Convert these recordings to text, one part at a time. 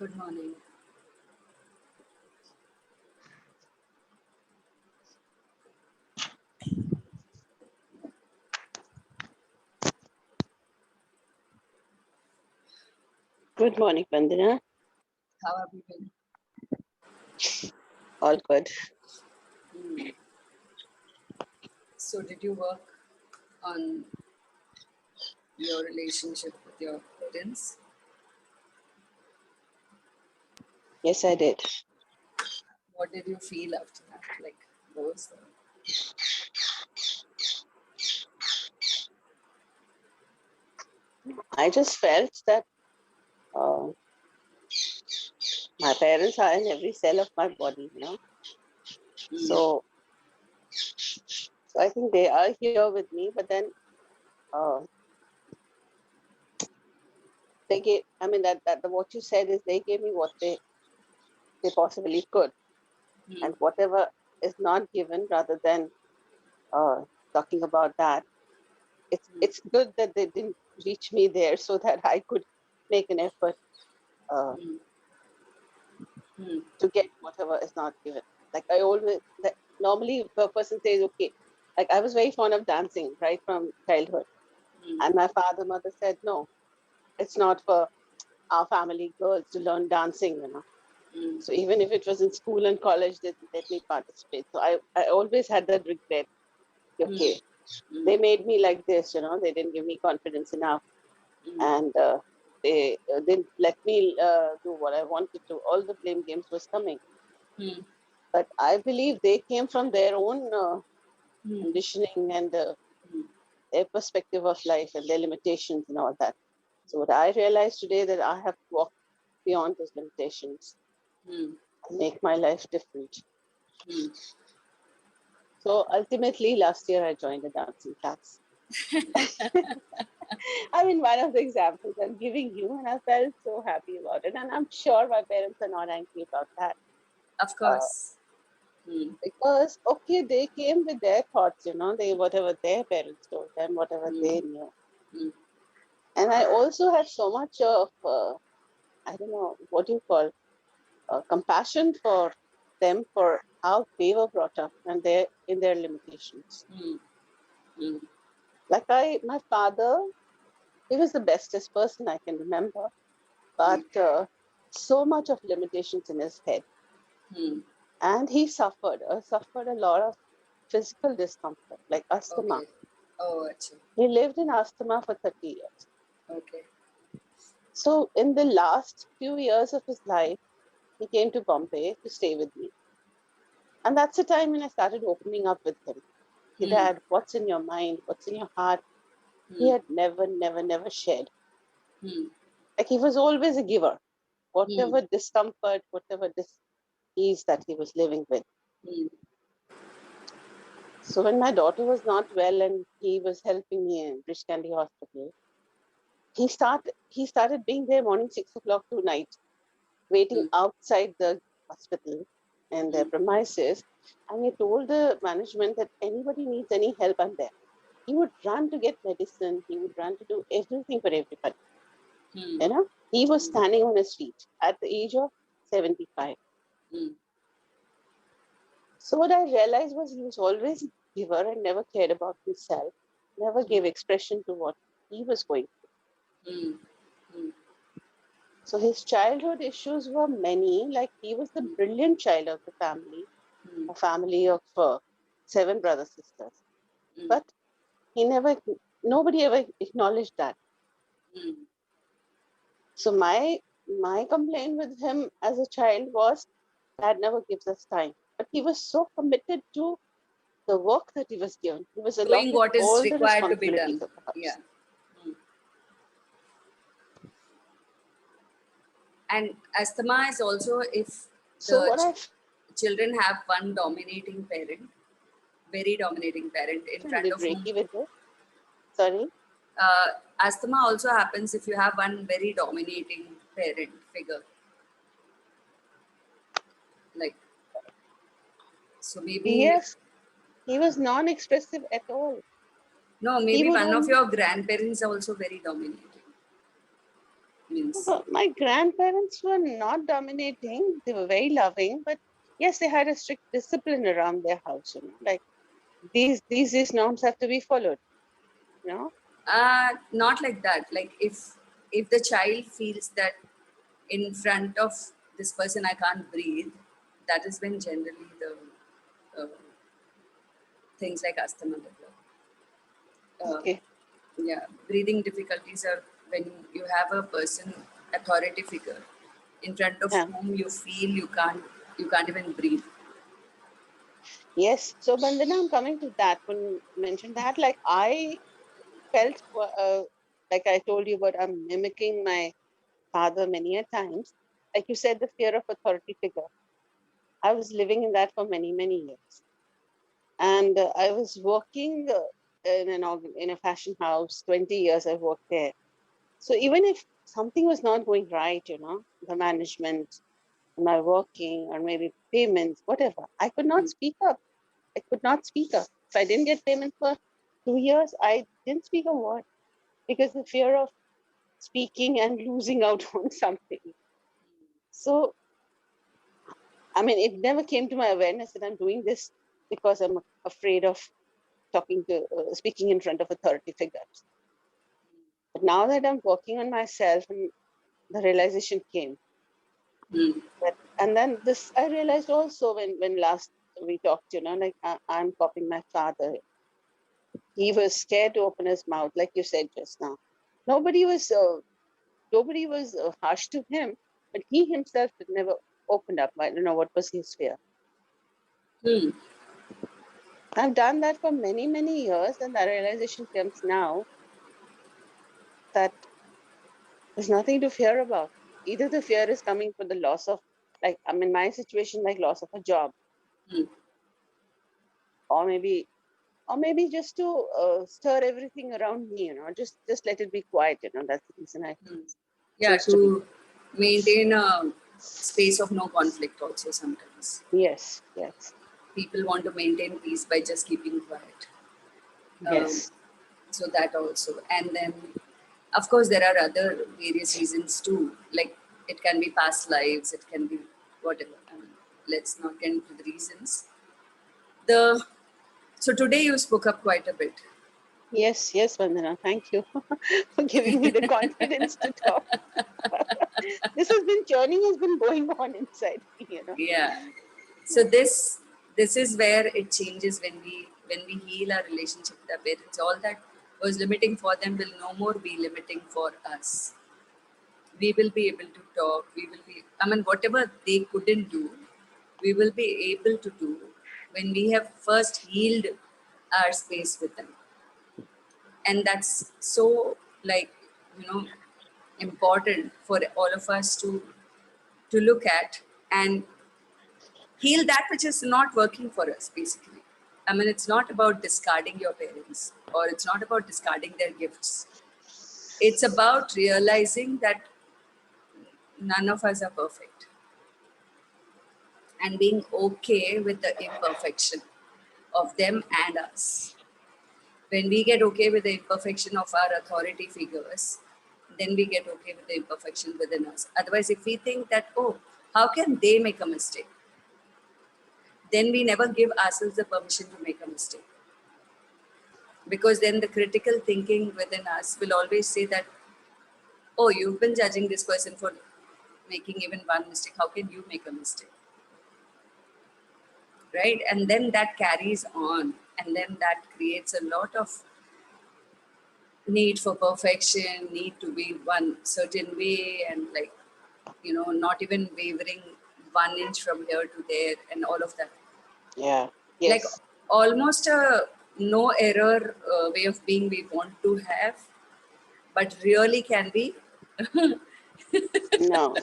Good morning. Good morning, Vandana. How have you been? All good. So, did you work on your relationship with your parents? Yes, I did. What did you feel after that? Like, what was the I just felt that uh, my parents are in every cell of my body, So, I think they are here with me, but then uh, they gave. I mean, what you said is they gave me what they possibly could, and whatever is not given, rather than talking about that, it's good that they didn't reach me there, so that I could make an effort to get whatever is not given. Like I always, normally if a person says, okay, like I was very fond of dancing right from childhood. And my father, mother said, no, it's not for our family girls to learn dancing. So even if it was in school and college, they let me participate. So I always had that regret. Okay, they made me like this, they didn't give me confidence enough. And they didn't let me do what I wanted to. All the blame games was coming. But I believe they came from their own conditioning and their perspective of life and their limitations and all that. So what I realized today that I have to walk beyond those limitations and make my life different. So ultimately, last year I joined a dancing class. I mean, one of the examples I'm giving you, and I felt so happy about it. And I'm sure my parents are not angry about that. Of course. Because, okay, they came with their thoughts, they whatever their parents told them, whatever they knew. And I also had so much of, I don't know, what do you call, compassion for them for how they were brought up and in their limitations. Like my father, he was the bestest person I can remember, but so much of limitations in his head. And he suffered a lot of physical discomfort, like asthma. Okay. Oh, actually. He lived in asthma for 30 years. Okay. So in the last few years of his life, he came to Bombay to stay with me. And that's the time when I started opening up with him. Dad, what's in your mind? What's in your heart? He had never shared. Like he was always a giver. Whatever discomfort, whatever dis-ease that he was living with. So when my daughter was not well and he was helping me in British Candy Hospital, he started being there morning 6 o'clock to night, waiting outside the hospital and their premises. And he told the management that anybody needs any help, I'm there. He would run to get medicine. He would run to do everything for everybody. He was standing on his feet at the age of 75. So what I realized was he was always a giver and never cared about himself, never gave expression to what he was going through. So his childhood issues were many. Like he was the brilliant child of the family, a family of 7 brothers sisters. But nobody ever acknowledged that. So my complaint with him as a child was, Dad never gives us time. But he was so committed to the work that he was given. He was Doing allotted what is all the required to be responsibilities done. of the house. Yeah. And asthma is also if the children have one dominating parent, very dominating parent in front of whom. With this? Sorry? Asthma also happens if you have one very dominating parent figure. Like, so maybe. Yes, he was non-expressive at all. No, maybe one of your grandparents are also very dominating. means? My grandparents were not dominating. They were very loving, but yes, they had a strict discipline around their house. Like these norms have to be followed. Not like that. Like if the child feels that in front of this person I can't breathe, that is when generally the uh, things like asthma develop. Okay. Yeah, breathing difficulties are when you have a person, authority figure, in front of Yeah. whom you feel you can't even breathe. Yes. So, Bandana, I'm coming to that. When you mentioned that, like I felt, like I told you about, I'm mimicking my father many a times. Like you said, the fear of authority figure. I was living in that for many, many years. And I was working in a fashion house. 20 years I worked there. So even if something was not going right, the management, my working, or maybe payments, whatever, I could not speak up. I could not speak up. If I didn't get payment for 2 years, I didn't speak a word because the fear of speaking and losing out on something. So, I mean, it never came to my awareness that I'm doing this because I'm afraid of speaking in front of authority figures. But now that I'm working on myself, and the realization came. And then this, I realized also when last we talked, like I'm copying my father. He was scared to open his mouth, like you said just now. Nobody was harsh to him, but he himself had never opened up. I don't know what was his fear. I've done that for many, many years, and the realization comes now that there's nothing to fear about. Either the fear is coming for the loss of, like I'm in my situation, like loss of a job, or maybe just to stir everything around me, just let it be quiet, that's the reason I Yeah, chose to be. to maintain a space of no conflict also sometimes. Yes. People want to maintain peace by just keeping quiet. Yes. So that also. And then, of course, there are other various reasons too. Like it can be past lives, it can be whatever. Let's not get into the reasons. So today you spoke up quite a bit. Yes, Vandana. Thank you for giving me the confidence to talk. Churning has been going on inside me, Yeah. So this is where it changes when we heal our relationship with our parents. All that was limiting for them will no more be limiting for us. We will be able to talk. We will be. I mean, whatever they couldn't do, we will be able to do when we have first healed our space with them. And that's so like important for all of us to look at and heal that which is not working for us, basically. I mean, it's not about discarding your parents or it's not about discarding their gifts. It's about realizing that none of us are perfect and being okay with the imperfection of them and us. When we get okay with the imperfection of our authority figures, then we get okay with the imperfection within us. Otherwise, if we think that, oh, how can they make a mistake? Then we never give ourselves the permission to make a mistake. Because then the critical thinking within us will always say that, oh, you've been judging this person for making even one mistake. How can you make a mistake? Right? And then that carries on. And then that creates a lot of need for perfection, need to be one certain way, and like, not even wavering 1 inch from here to there, and all of that. Yeah. Like Yes. almost a no error way of being we want to have, but really can be. No.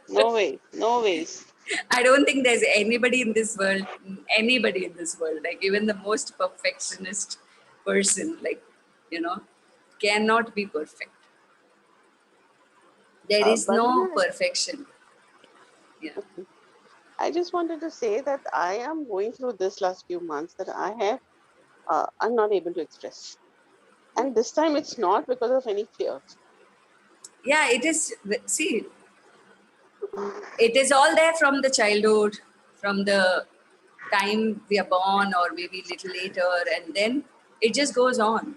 No way. No ways. I don't think there's anybody in this world, like even the most perfectionist person, like, cannot be perfect. There is no Bandana, perfection. Yeah. I just wanted to say that I am going through this last few months that I'm not able to express. And this time it's not because of any fear. Yeah, it is. See, it is all there from the childhood, from the time we are born, or maybe little later, and then it just goes on.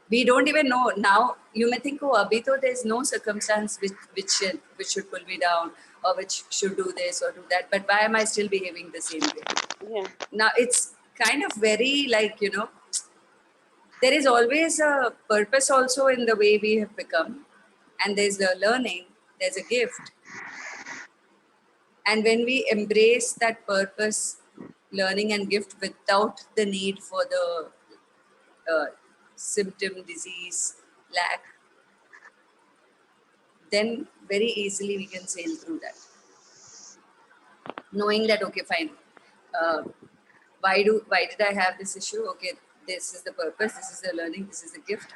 We don't even know now. You may think, oh, abhi to there's no circumstance which should pull me down, or which should do this or do that. But why am I still behaving the same way? Yeah. Now it's kind of very like, there is always a purpose also in the way we have become, and there's the learning, there's a gift. And when we embrace that purpose, learning, and gift without the need for the uh, symptom, disease, lack, then very easily we can sail through that. Knowing that, okay, fine. Uh, why did I have this issue? Okay, this is the purpose, this is the learning, this is the gift.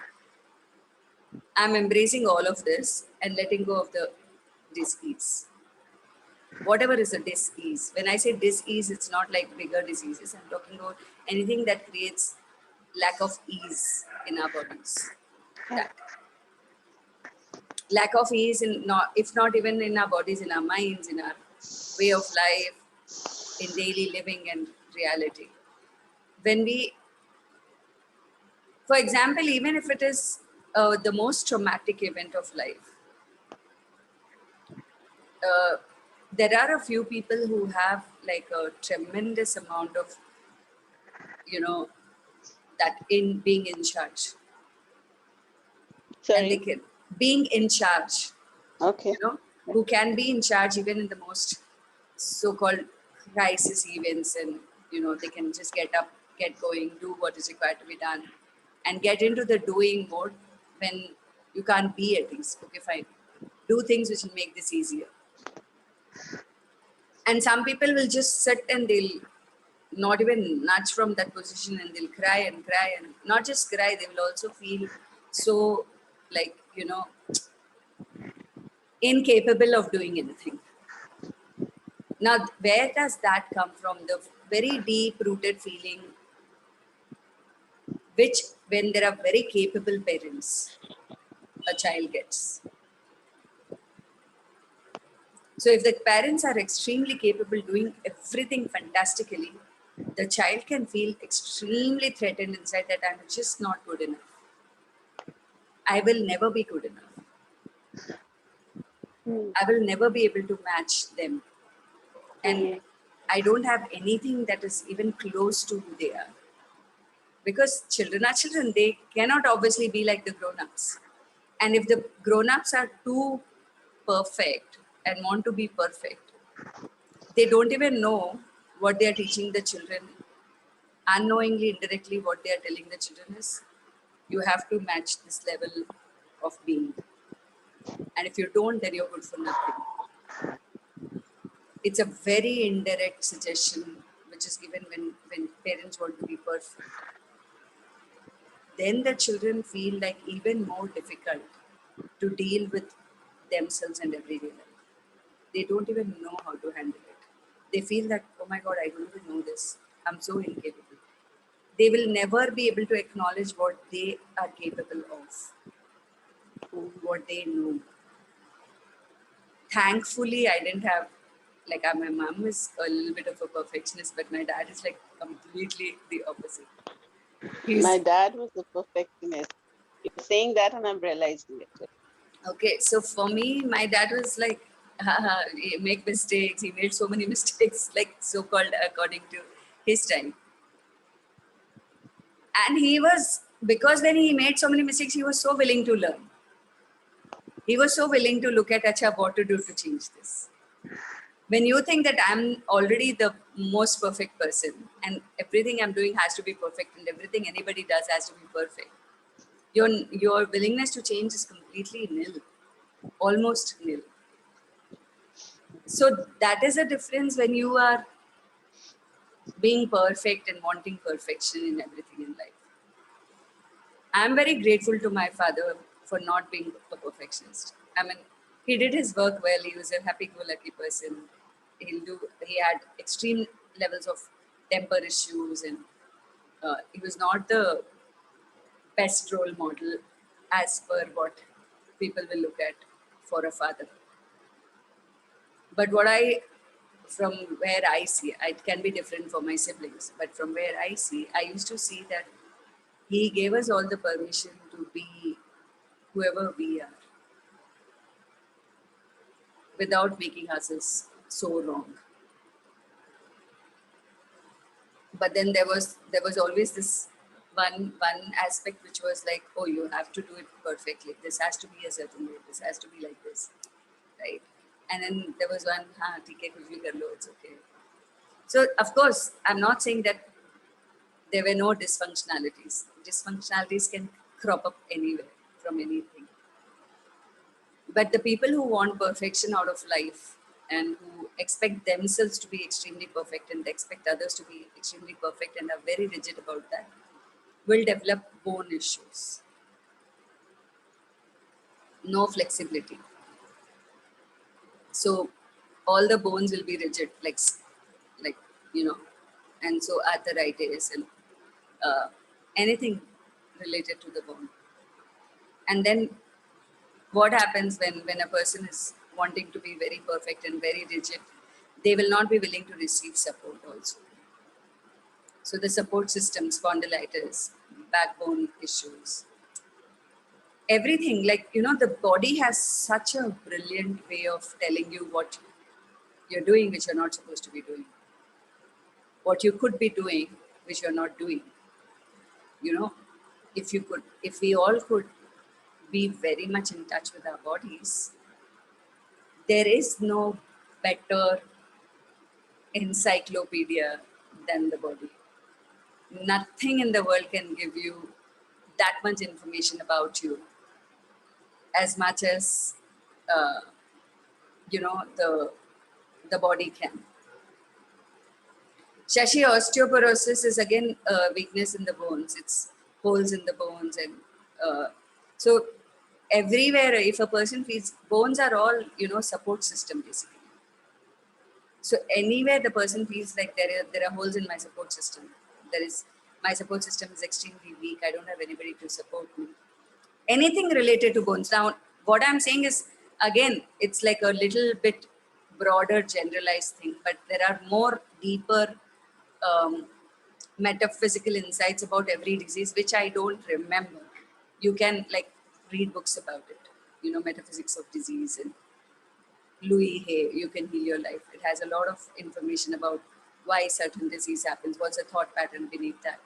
I'm embracing all of this and letting go of the dis-ease. Whatever is a dis-ease. When I say dis-ease, it's not like bigger diseases. I'm talking about anything that creates lack of ease in our bodies. That lack of ease in not, if not even in our bodies, in our minds, in our way of life, in daily living and reality. When we, for example, even if it is the most traumatic event of life, uh, there are a few people who have like a tremendous amount of, that in being in charge, and they Sorry. can being in charge, Okay. who can be in charge even in the most so-called crisis events, and they can just get up, get going, do what is required to be done, and get into the doing mode when you can't be at ease. Okay, fine, do things which will make this easier. And some people will just sit and they'll not even nudge from that position, and they'll cry and cry, and not just cry, they will also feel so like, incapable of doing anything. Now, where does that come from? The very deep rooted feeling, which when there are very capable parents, a child gets. So if the parents are extremely capable, doing everything fantastically, the child can feel extremely threatened inside, that I'm just not good enough. I will never be good enough. I will never be able to match them. And I don't have anything that is even close to who they are. Because children are children, they cannot obviously be like the grown-ups. And if the grown-ups are too perfect and want to be perfect, they don't even know what they are teaching the children. Unknowingly, indirectly, what they are telling the children is, you have to match this level of being. And if you don't, then you're good for nothing. It's a very indirect suggestion which is given when parents want to be perfect. Then the children feel like even more difficult to deal with themselves and everyday life. They don't even know how to handle it. They feel that, oh my God, I don't even know this. I'm so incapable. They will never be able to acknowledge what they are capable of, what they know. Thankfully, I didn't have, like, my mom is a little bit of a perfectionist, but my dad is like completely the opposite. My He's dad was a perfectionist. You're saying that, and I'm realizing it. okay. So for me, my dad was like, he make mistakes. He made so many mistakes, like so-called according to his time. And he was, because when he made so many mistakes, he was so willing to learn. He was so willing to look at, acha, what to do to change this. When you think that I'm already the most perfect person and everything I'm doing has to be perfect and everything anybody does has to be perfect, your willingness to change is completely nil, almost nil. So that is a difference when you are being perfect and wanting perfection in everything in life. I'm very grateful to my father for not being a perfectionist. I mean, he did his work well. He was a happy-go-lucky person. He had extreme levels of temper issues, and he was not the best role model as per what people will look at. for a father. But from where I see, it can be different for my siblings, but from where I see, I used to see that he gave us all the permission to be whoever we are without making us so wrong. But then there was always this one aspect which was like, oh, you have to do it perfectly. This has to be a certain way. This has to be like this, right? And then there was one, ठीक है कुछ भी कर लो, it's okay. So of course, I'm not saying that there were no dysfunctionalities. Dysfunctionalities can crop up anywhere from anything. But the people who want perfection out of life and who expect themselves to be extremely perfect and expect others to be extremely perfect and are very rigid about that will develop bone issues. No flexibility. So all the bones will be rigid, like you know, and so arthritis and anything related to the bone. And then what happens when a person is wanting to be very perfect and very rigid, they will not be willing to receive support also. So the support system, spondylitis, backbone issues, everything, like, the body has such a brilliant way of telling you what you're doing, which you're not supposed to be doing. What you could be doing, which you're not doing. If we all could be very much in touch with our bodies, there is no better encyclopedia than the body. Nothing in the world can give you that much information about you as much as uh, the body can. Shashi, osteoporosis is again a weakness in the bones. It's holes in the bones, and so everywhere, if a person feels, bones are all support system basically. So anywhere the person feels like there are holes in my support system, my support system is extremely weak, I don't have anybody to support me. Anything related to bones. Now, what I'm saying is, again, it's like a little bit broader, generalized thing, but there are more deeper metaphysical insights about every disease, which I don't remember. You can read books about it, metaphysics of disease and Louis Hay, You Can Heal Your Life. It has a lot of information about why certain disease happens, what's the thought pattern beneath that.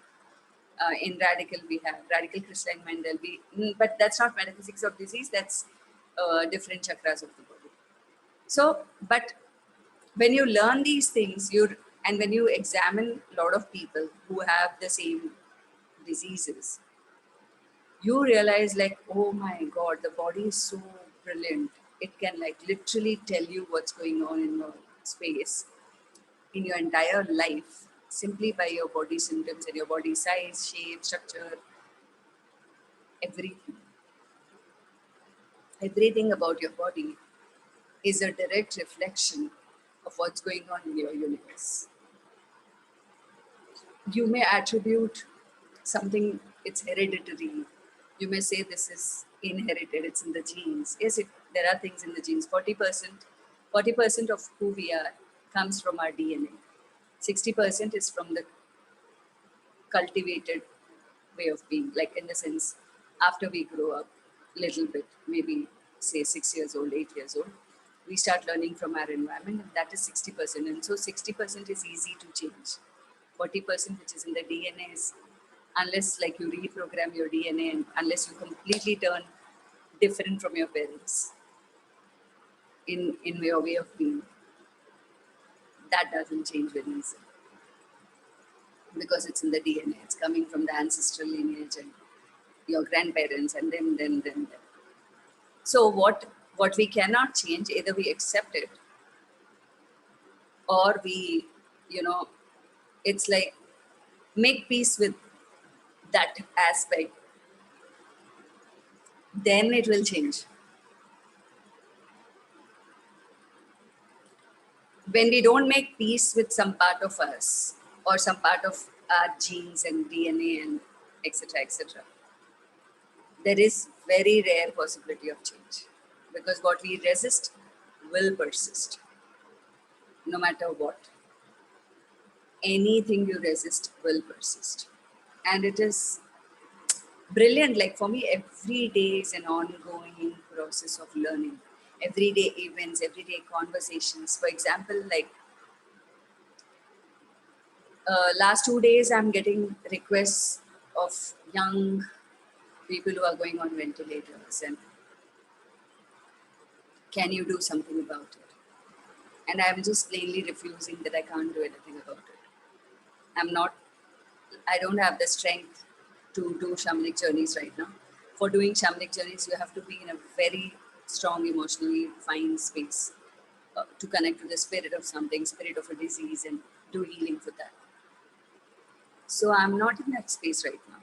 In Radical, we have Radical Crystalline Mendel, but that's not metaphysics of disease, that's different chakras of the body. So, but when you learn these things, and when you examine a lot of people who have the same diseases, you realize oh my God, the body is so brilliant. It can literally tell you what's going on in your space, in your entire life, simply by your body symptoms and your body size, shape, structure, everything. Everything about your body is a direct reflection of what's going on in your universe. You may attribute something, it's hereditary. You may say this is inherited, it's in the genes. Yes, there are things in the genes. 40% of who we are comes from our DNA. 60% is from the cultivated way of being, in the sense, after we grow up a little bit, maybe say 6 years old, 8 years old, we start learning from our environment, and that is 60%. And so 60% is easy to change. 40%, which is in the DNA, is, unless you reprogram your DNA and unless you completely turn different from your parents in your way of being, that doesn't change very easily. Because it's in the DNA, it's coming from the ancestral lineage and your grandparents, and then. So what we cannot change, either we accept it or we, it's make peace with that aspect, then it will change. When we don't make peace with some part of us or some part of our genes and DNA and etc., there is very rare possibility of change. because what we resist will persist, no matter what. Anything you resist will persist. And it is brilliant. Like for me, every day is an ongoing process of learning. Everyday events, everyday conversations. For example, like last 2 days, I'm getting requests of young people who are going on ventilators, and can you do something about it? And I'm just plainly refusing that I can't do anything about it. I'm not, I don't have the strength to do shamanic journeys right now. For doing shamanic journeys, you have to be in a very strong, emotionally fine space to connect to the spirit of something, spirit of a disease, and do healing for that. So I'm not in that space right now,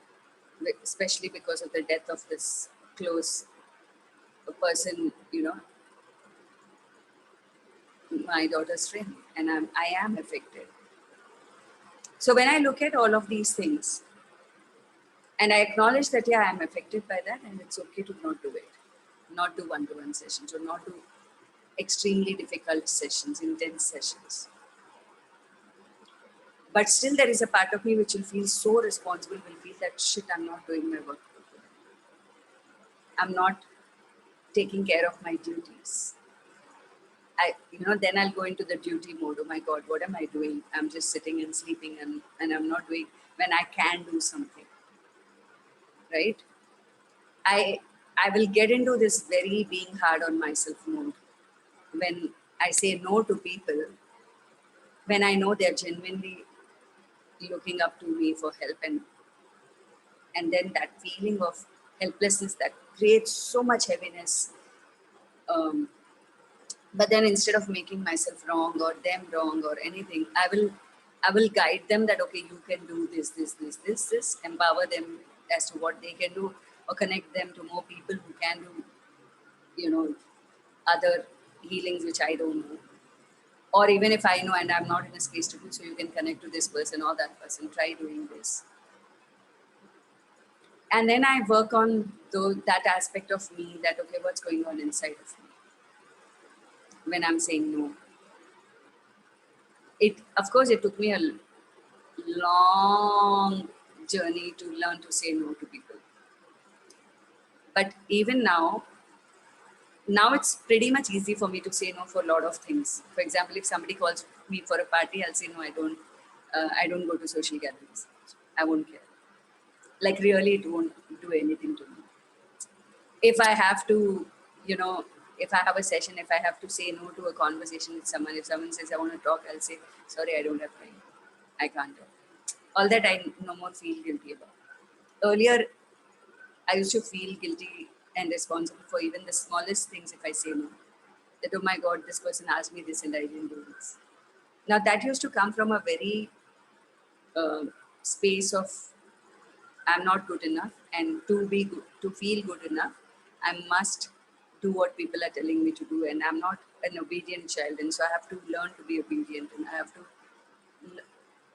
especially because of the death of this close person, my daughter's friend, and I am affected. So when I look at all of these things, and I acknowledge that, yeah, I'm affected by that, and it's okay to not do it, not do one-to-one sessions, or not do extremely difficult sessions, intense sessions. But still, there is a part of me which will feel so responsible, will feel that shit, I'm not doing my work. I'm not taking care of my duties. Then I'll go into the duty mode. Oh my God, what am I doing? I'm just sitting and sleeping, and I'm not doing when I can do something, right? I I will get into this very being hard on myself mode when I say no to people, when I know they're genuinely looking up to me for help, and then that feeling of helplessness that creates so much heaviness. Um, but then instead of making myself wrong or them wrong or anything, I will guide them that, okay, you can do this, empower them as to what they can do, or connect them to more people who can do, other healings which I don't know. Or even if I know and I'm not in a space to do so, you can connect to this person or that person, try doing this. And then I work on that aspect of me, that, okay, what's going on inside of me when I'm saying no. Of course, it took me a long journey to learn to say no to people. But even now it's pretty much easy for me to say no for a lot of things. For example, if somebody calls me for a party, I'll say no. I don't go to social gatherings. I won't care. Like really, it won't do anything to me. If I have to, if I have a session, if I have to say no to a conversation with someone, if someone says I want to talk, I'll say sorry, I don't have time. I can't talk. All that I no more feel guilty about. Earlier, I used to feel guilty and responsible for even the smallest things if I say no. That, oh my God, this person asked me this and I didn't do this. Now that used to come from a very space of I'm not good enough, and to be good, to feel good enough, I must do what people are telling me to do, and I'm not an obedient child, and so I have to learn to be obedient, and I have to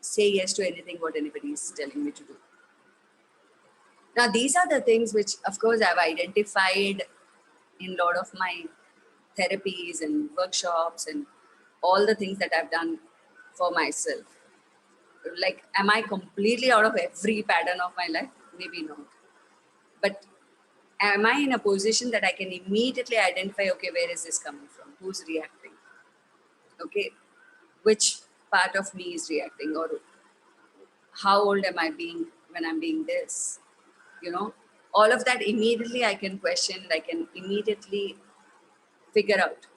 say yes to anything what anybody is telling me to do. Now, these are the things which, of course, I've identified in a lot of my therapies and workshops and all the things that I've done for myself. Like, am I completely out of every pattern of my life? Maybe not. But am I in a position that I can immediately identify, okay, where is this coming from? Who's reacting? Okay, which part of me is reacting? Or how old am I being when I'm being this? All of that immediately I can question, I can immediately figure out.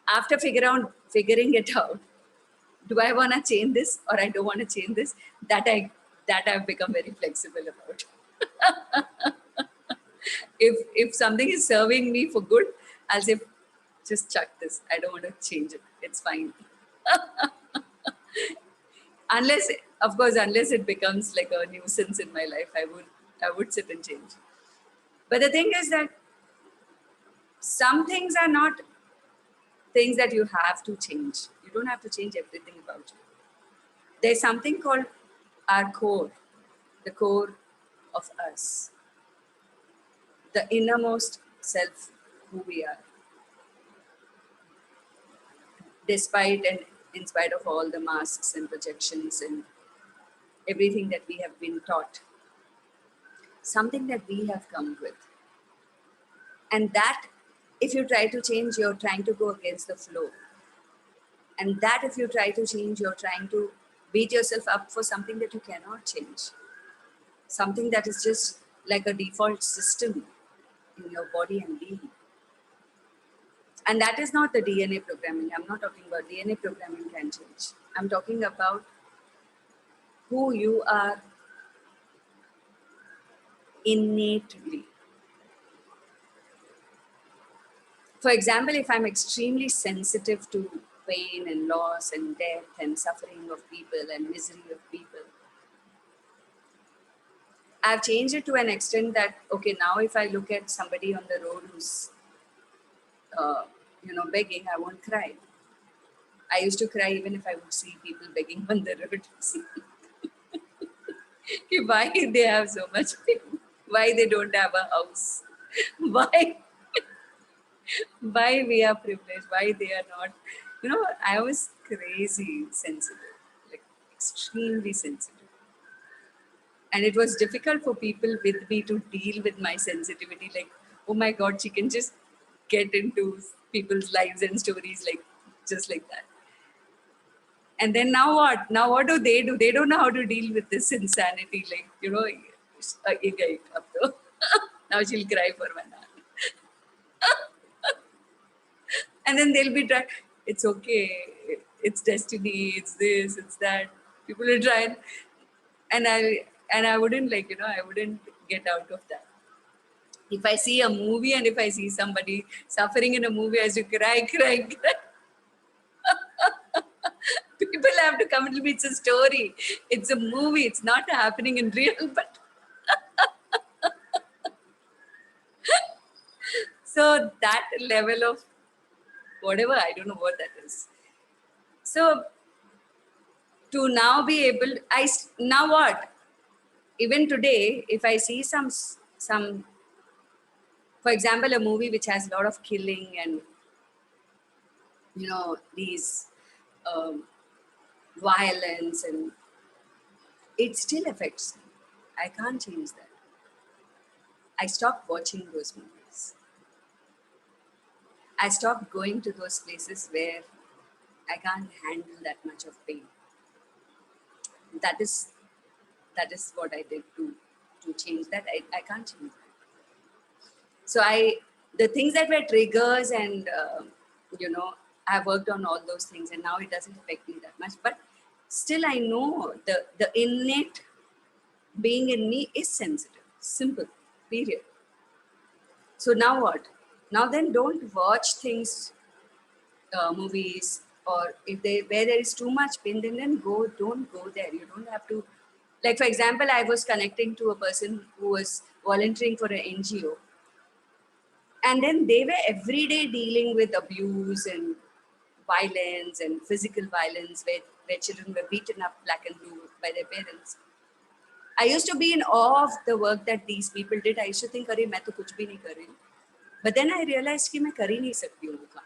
After figuring it out, do I want to change this or I don't want to change this? That I've become very flexible about. If something is serving me for good, I'll say, just chuck this. I don't want to change it. It's fine. Unless, of course, unless it becomes like a nuisance in my life, I would sit and change. But the thing is that some things are not things that you have to change. You don't have to change everything about you. There's something called our core, the core of us, the innermost self who we are, despite and in spite of all the masks and projections and everything that we have been taught, something that we have come with. And that, if you try to change, you're trying to go against the flow. And that, if you try to change, you're trying to beat yourself up for something that you cannot change. Something that is just like a default system in your body and being. And that is not the DNA programming. I'm not talking about DNA programming can change. I'm talking about who you are innately. For example, if I'm extremely sensitive to pain and loss and death and suffering of people and misery of people, I've changed it to an extent that, okay, now if I look at somebody on the road who's, begging, I won't cry. I used to cry even if I would see people begging on the road. Why they have so much pain? Why they don't have a house? Why? Why we are privileged? Why they are not? I was crazy sensitive, like extremely sensitive. And it was difficult for people with me to deal with my sensitivity. Like, oh my God, she can just get into people's lives and stories like just like that. And then now what? Now what do? They don't know how to deal with this insanity. Like, now she'll cry for 1 hour. And then they'll be trying, it's okay, it's destiny, it's this, it's that. People will try and I wouldn't I wouldn't get out of that. If I see a movie and if I see somebody suffering in a movie, I used to cry. People have to come and tell me it's a story. It's a movie. It's not happening in real, but so that level of whatever, I don't know what that is. So to now be able, now what? Even today, if I see some, for example, a movie which has a lot of killing and these violence, and it still affects me. I can't change that. I stopped watching those movies. I stopped going to those places where I can't handle that much of pain. That is what I did to change that. I can't change that. So the things that were triggers and I worked on all those things, and now it doesn't affect me that much. But still, I know the innate being in me is sensitive. Simple. Period. So now what? Now then, don't watch things, movies, or if where there is too much pain, then don't go there. You don't have to. Like, for example, I was connecting to a person who was volunteering for an NGO. And then they were every day dealing with abuse and violence and physical violence where children were beaten up black and blue by their parents. I used to be in awe of the work that these people did. I used to think, "Arey, main to kuch bhi nahi kar rahi." But then I realized कि मैं कर ही नहीं सकती हूँ वो काम.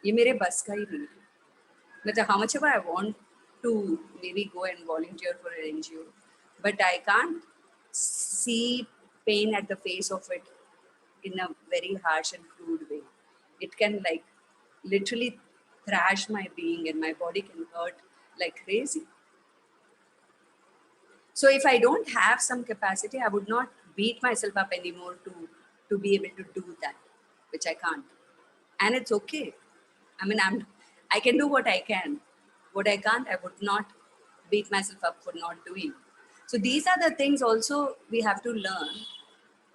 ये मेरे बस का ही नहीं है. But how much ever I want to maybe go and volunteer for an NGO, but I can't see pain at the face of it in a very harsh and crude way. It can literally thrash my being, and my body can hurt like crazy. So if I don't have some capacity, I would not beat myself up anymore to be able to do that, which I can't. And it's okay. I mean, I can do what I can. What I can't, I would not beat myself up for not doing. So these are the things also we have to learn,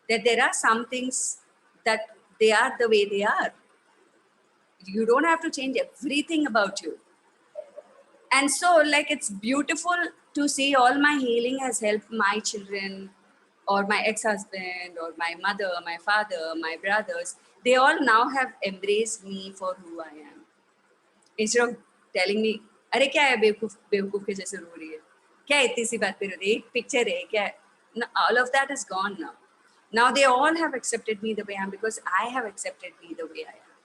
that there are some things that they are the way they are. You don't have to change everything about you. And so, it's beautiful to see all my healing has helped my children or my ex-husband or my mother, my father, my brothers. They all now have embraced me for who I am. Instead of telling me, अरे क्या है बेवकूफ के जैसे रो रही है, क्या इतनी सी बात पे रो रही है, एक पिक्चर है क्या है? No, all of that is gone now. Now they all have accepted me the way I am because I have accepted me the way I am.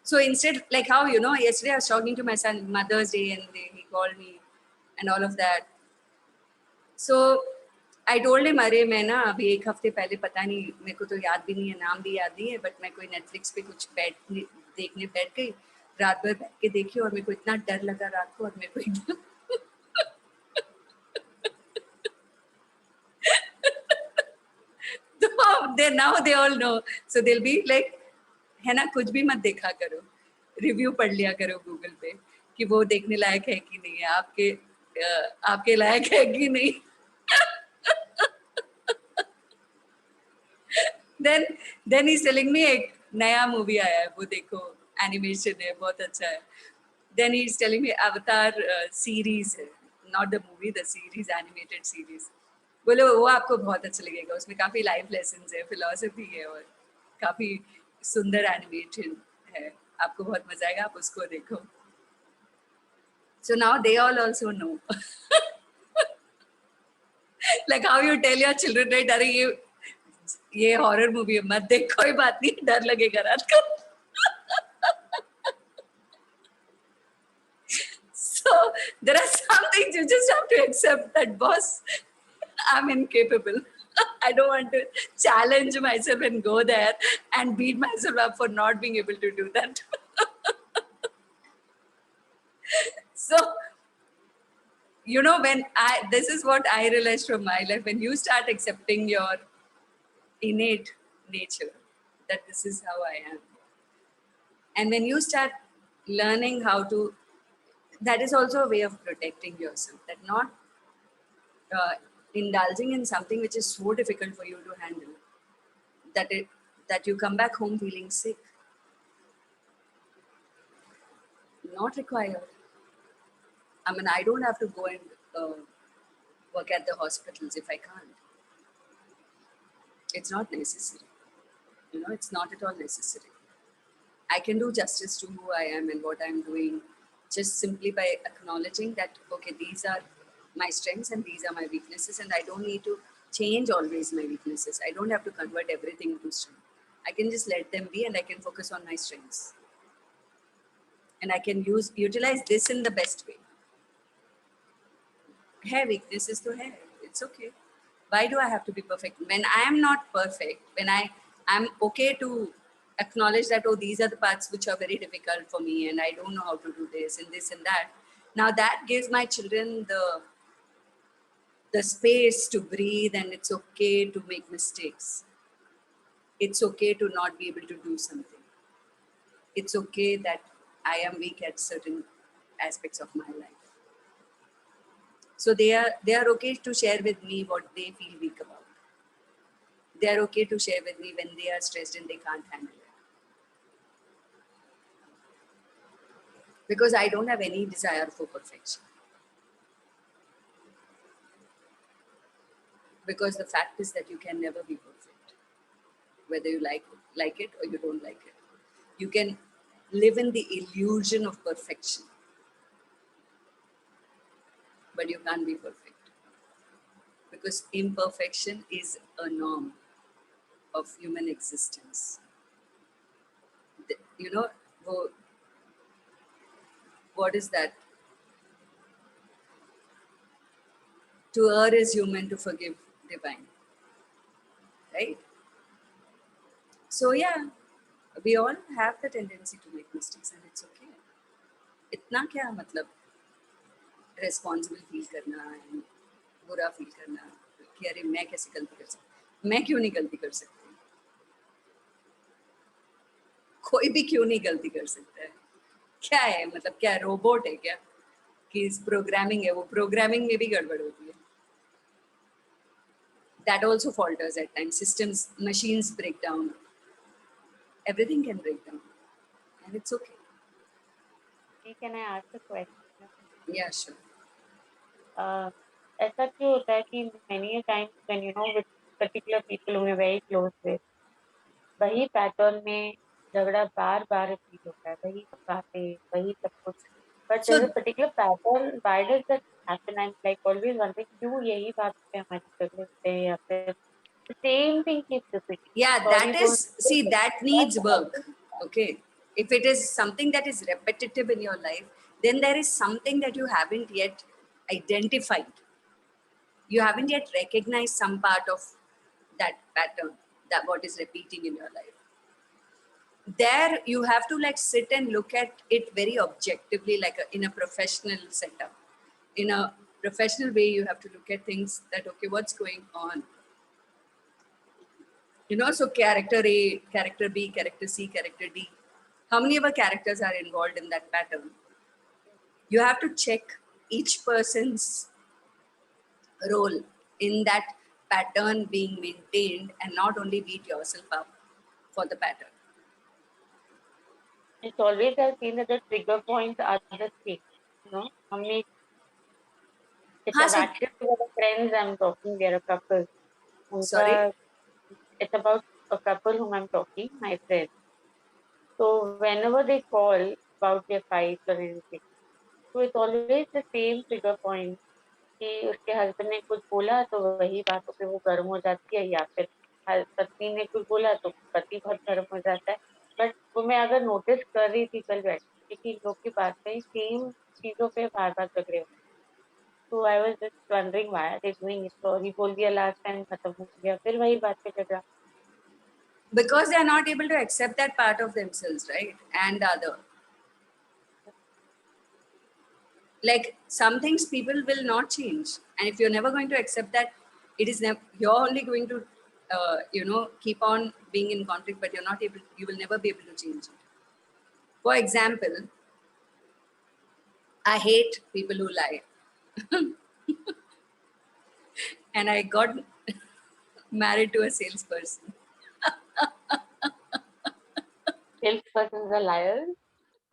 So instead, like how, you know, yesterday I was talking to my son, Mother's Day, and he called me and all of that. So I told him, अरे मैं ना अभी एक हफ्ते पहले पता नहीं, मेरे को तो याद भी नहीं है, नाम भी याद नहीं है, बट मैं कोई नेटफ्लिक्स पे कुछ देखने बैठ गई, रात भर बैठ के देखी और मेरे को इतना डर लगा रात को, और मेरे को एकदम तो they now they all know, so they'll be like, है ना, कुछ भी मत देखा करो, रिव्यू पढ़ लिया करो गूगल पे कि वो देखने लायक है कि नहीं है, आपके लायक है कि नहीं. then he's telling me एक नया मूवी आया है, वो देखो, एनिमेशन है, बहुत अच्छा है. Then he's telling me Avatar series है, not the movie, the series, animated series. बोलो वो आपको बहुत अच्छा लगेगा, उसमें काफी लाइफ लेसन्स है, फिलोसफी है, और काफी सुंदर एनिमेशन है, आपको बहुत मजा आएगा, आप उसको देखो. So now they all also know. Like how you tell your children, right, अरे ये हॉरर मूवी है, मत देख, कोई बात नहीं, डर लगेगा रात को. So there are some things you just have to accept that, boss, I'm incapable. I don't want to challenge myself and go there and beat myself up for not being able to do that. So, you know, this is what I realized from my life, when you start accepting your innate nature, that this is how I am. And when you start learning how to, that is also a way of protecting yourself, that not indulging in something which is so difficult for you to handle, that you come back home feeling sick. Not required. I mean, I don't have to go and work at the hospitals if I can't. It's not necessary. You know, it's not at all necessary. I can do justice to who I am and what I'm doing just simply by acknowledging that, okay, these are my strengths and these are my weaknesses, and I don't need to change always my weaknesses. I don't have to convert everything into strength. I can just let them be, and I can focus on my strengths. And I can utilize this in the best way. Hai weaknesses to hai, it's okay. Why do I have to be perfect? When I am not perfect, when I'm okay to acknowledge that, oh, these are the parts which are very difficult for me and I don't know how to do this and this and that. Now that gives my children the space to breathe, and it's okay to make mistakes. It's okay to not be able to do something. It's okay that I am weak at certain aspects of my life. So they are okay to share with me what they feel weak about. They are okay to share with me when they are stressed and they can't handle it. Because I don't have any desire for perfection. Because the fact is that you can never be perfect, whether you like it or you don't like it. You can live in the illusion of perfection, but you can't be perfect. Because imperfection is a norm of human existence. You know, what is that? To err is human, to forgive divine. Right? So yeah, we all have the tendency to make mistakes, and it's okay. इतना क्या मतलब responsible feel करना है, बुरा feel करना कि अरे मैं कैसे गलती कर सकती, मैं क्यों नहीं गलती कर सकती, कोई भी क्यों नहीं गलती कर सकता है. क्या है मतलब, क्या रोबोट है क्या कि प्रोग्रामिंग है, वो प्रोग्रामिंग में भी गड़बड़ होती है. That also falters at times. Systems, machines break down. Everything can break down, and it's okay. Can I ask a question? Yeah, sure. ऐसा क्यों होता है कि many a times when you know with particular people who are very close with, वही pattern में झगड़ा बार बार repeat होता है, वही बातें, वही सब कुछ, but there's a particular pattern. Why does that happen? I'm like always wondering क्यों यही बात पे हमारे झगड़े होते हैं, या फिर same thing keeps repeating. Yeah, Sorry, that is, see, that needs work. Okay. If it is something that is repetitive in your life, then there is something that you haven't yet identified. You haven't yet recognized some part of that pattern, that what is repeating in your life. There you have to like sit and look at it very objectively, like in a professional setup. In a professional way, you have to look at things that, okay, what's going on? You know, so character A, character B, character C, character D. How many of our characters are involved in that pattern? You have to check each person's role in that pattern being maintained and not only beat yourself up for the pattern. It's always I've seen that the trigger points are the same. You know, हमने it's हाँ, a so, active with the friends I'm talking. They're a couple. sorry. उनका it's about a couple whom I'm talking, my friends. So whenever they call about their fights or anything, so it's always the same trigger point कि उसके husband ने कुछ बोला तो वही बातों पे वो गर्म हो जाती है, या फिर पत्नी ने कुछ बोला तो पति बहुत गर्म हो जाता है. बट वो मैं अगर नोटिस कर रही थी कल बैठ के कि इन लोग की बातें सेम चीजों पे बार बार झगड़े हो. तो I was just wondering why are they doing it. Sorry बोल दिया लास्ट टाइम, खत्म हो गया, फिर वही बात पे झगड़ा. Because they are not able to accept that part of themselves, right? And the other. Like some things people will not change. And if you're never going to accept that, it is you're only going to, keep on being in conflict, but you're not able, you will never be able to change it. For example, I hate people who lie. And I got married to a salesperson. Salespersons are liars.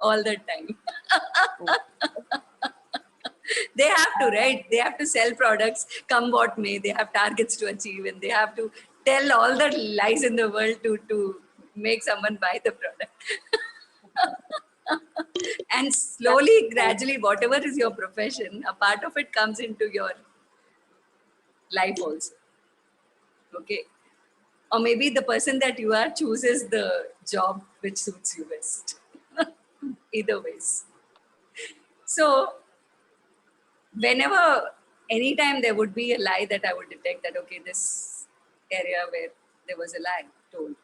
All the time. They have to, right? They have to sell products, come what may. They have targets to achieve, and they have to tell all the lies in the world to make someone buy the product. And slowly, gradually, whatever is your profession, a part of it comes into your life also. Okay. Or maybe the person that you are chooses the job which suits you best. Either ways. So whenever, anytime there would be a lie that I would detect that, okay, this area where there was a lie told,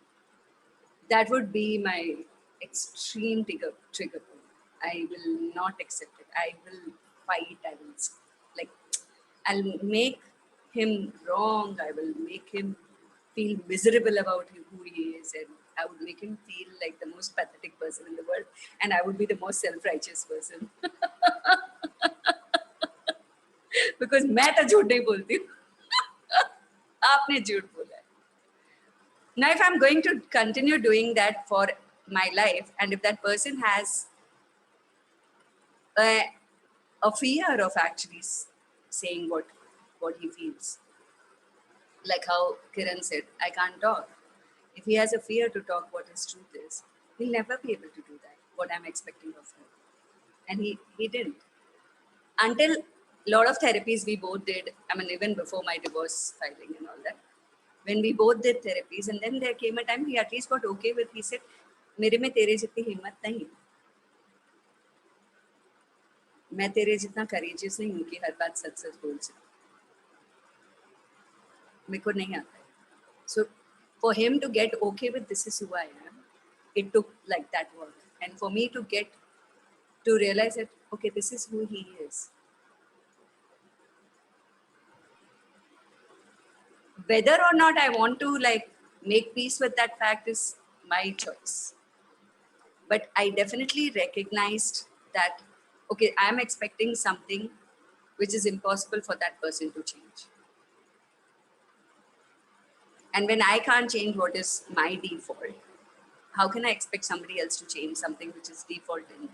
that would be my extreme trigger point. I will not accept it. I will fight. I will, like, I'll make him wrong. I will make him feel miserable about who he is, and I would make him feel like the most pathetic person in the world, and I would be the most self-righteous person. Because मैं तो झूठ नहीं बोलती हूँ. आपने झूठ बोला है. Now, if I'm going to continue doing that for my life, and if that person has a fear of actually saying what he feels, like how Kiran said, I can't talk. If he has a fear to talk what his truth is, he'll never be able to do that, what I'm expecting of him. And he didn't. Until a lot of therapies we both did, I mean, even before my divorce filing and all that, when we both did therapies, and then there came a time he at least got okay with, he said, मेरे में तेरे जितनी हिम्मत नहीं, मैं तेरे जितना courageous नहीं हूँ कि हर बात सच सच बोल सकूं, मेरे को नहीं आता है. So for him to get okay with this is who I am, it took like that work. And for me to get to realize that, okay, this is who he is. Whether or not I want to like make peace with that fact is my choice. But I definitely recognized that, okay, I'm expecting something which is impossible for that person to change. And when I can't change what is my default, how can I expect somebody else to change something which is default in me?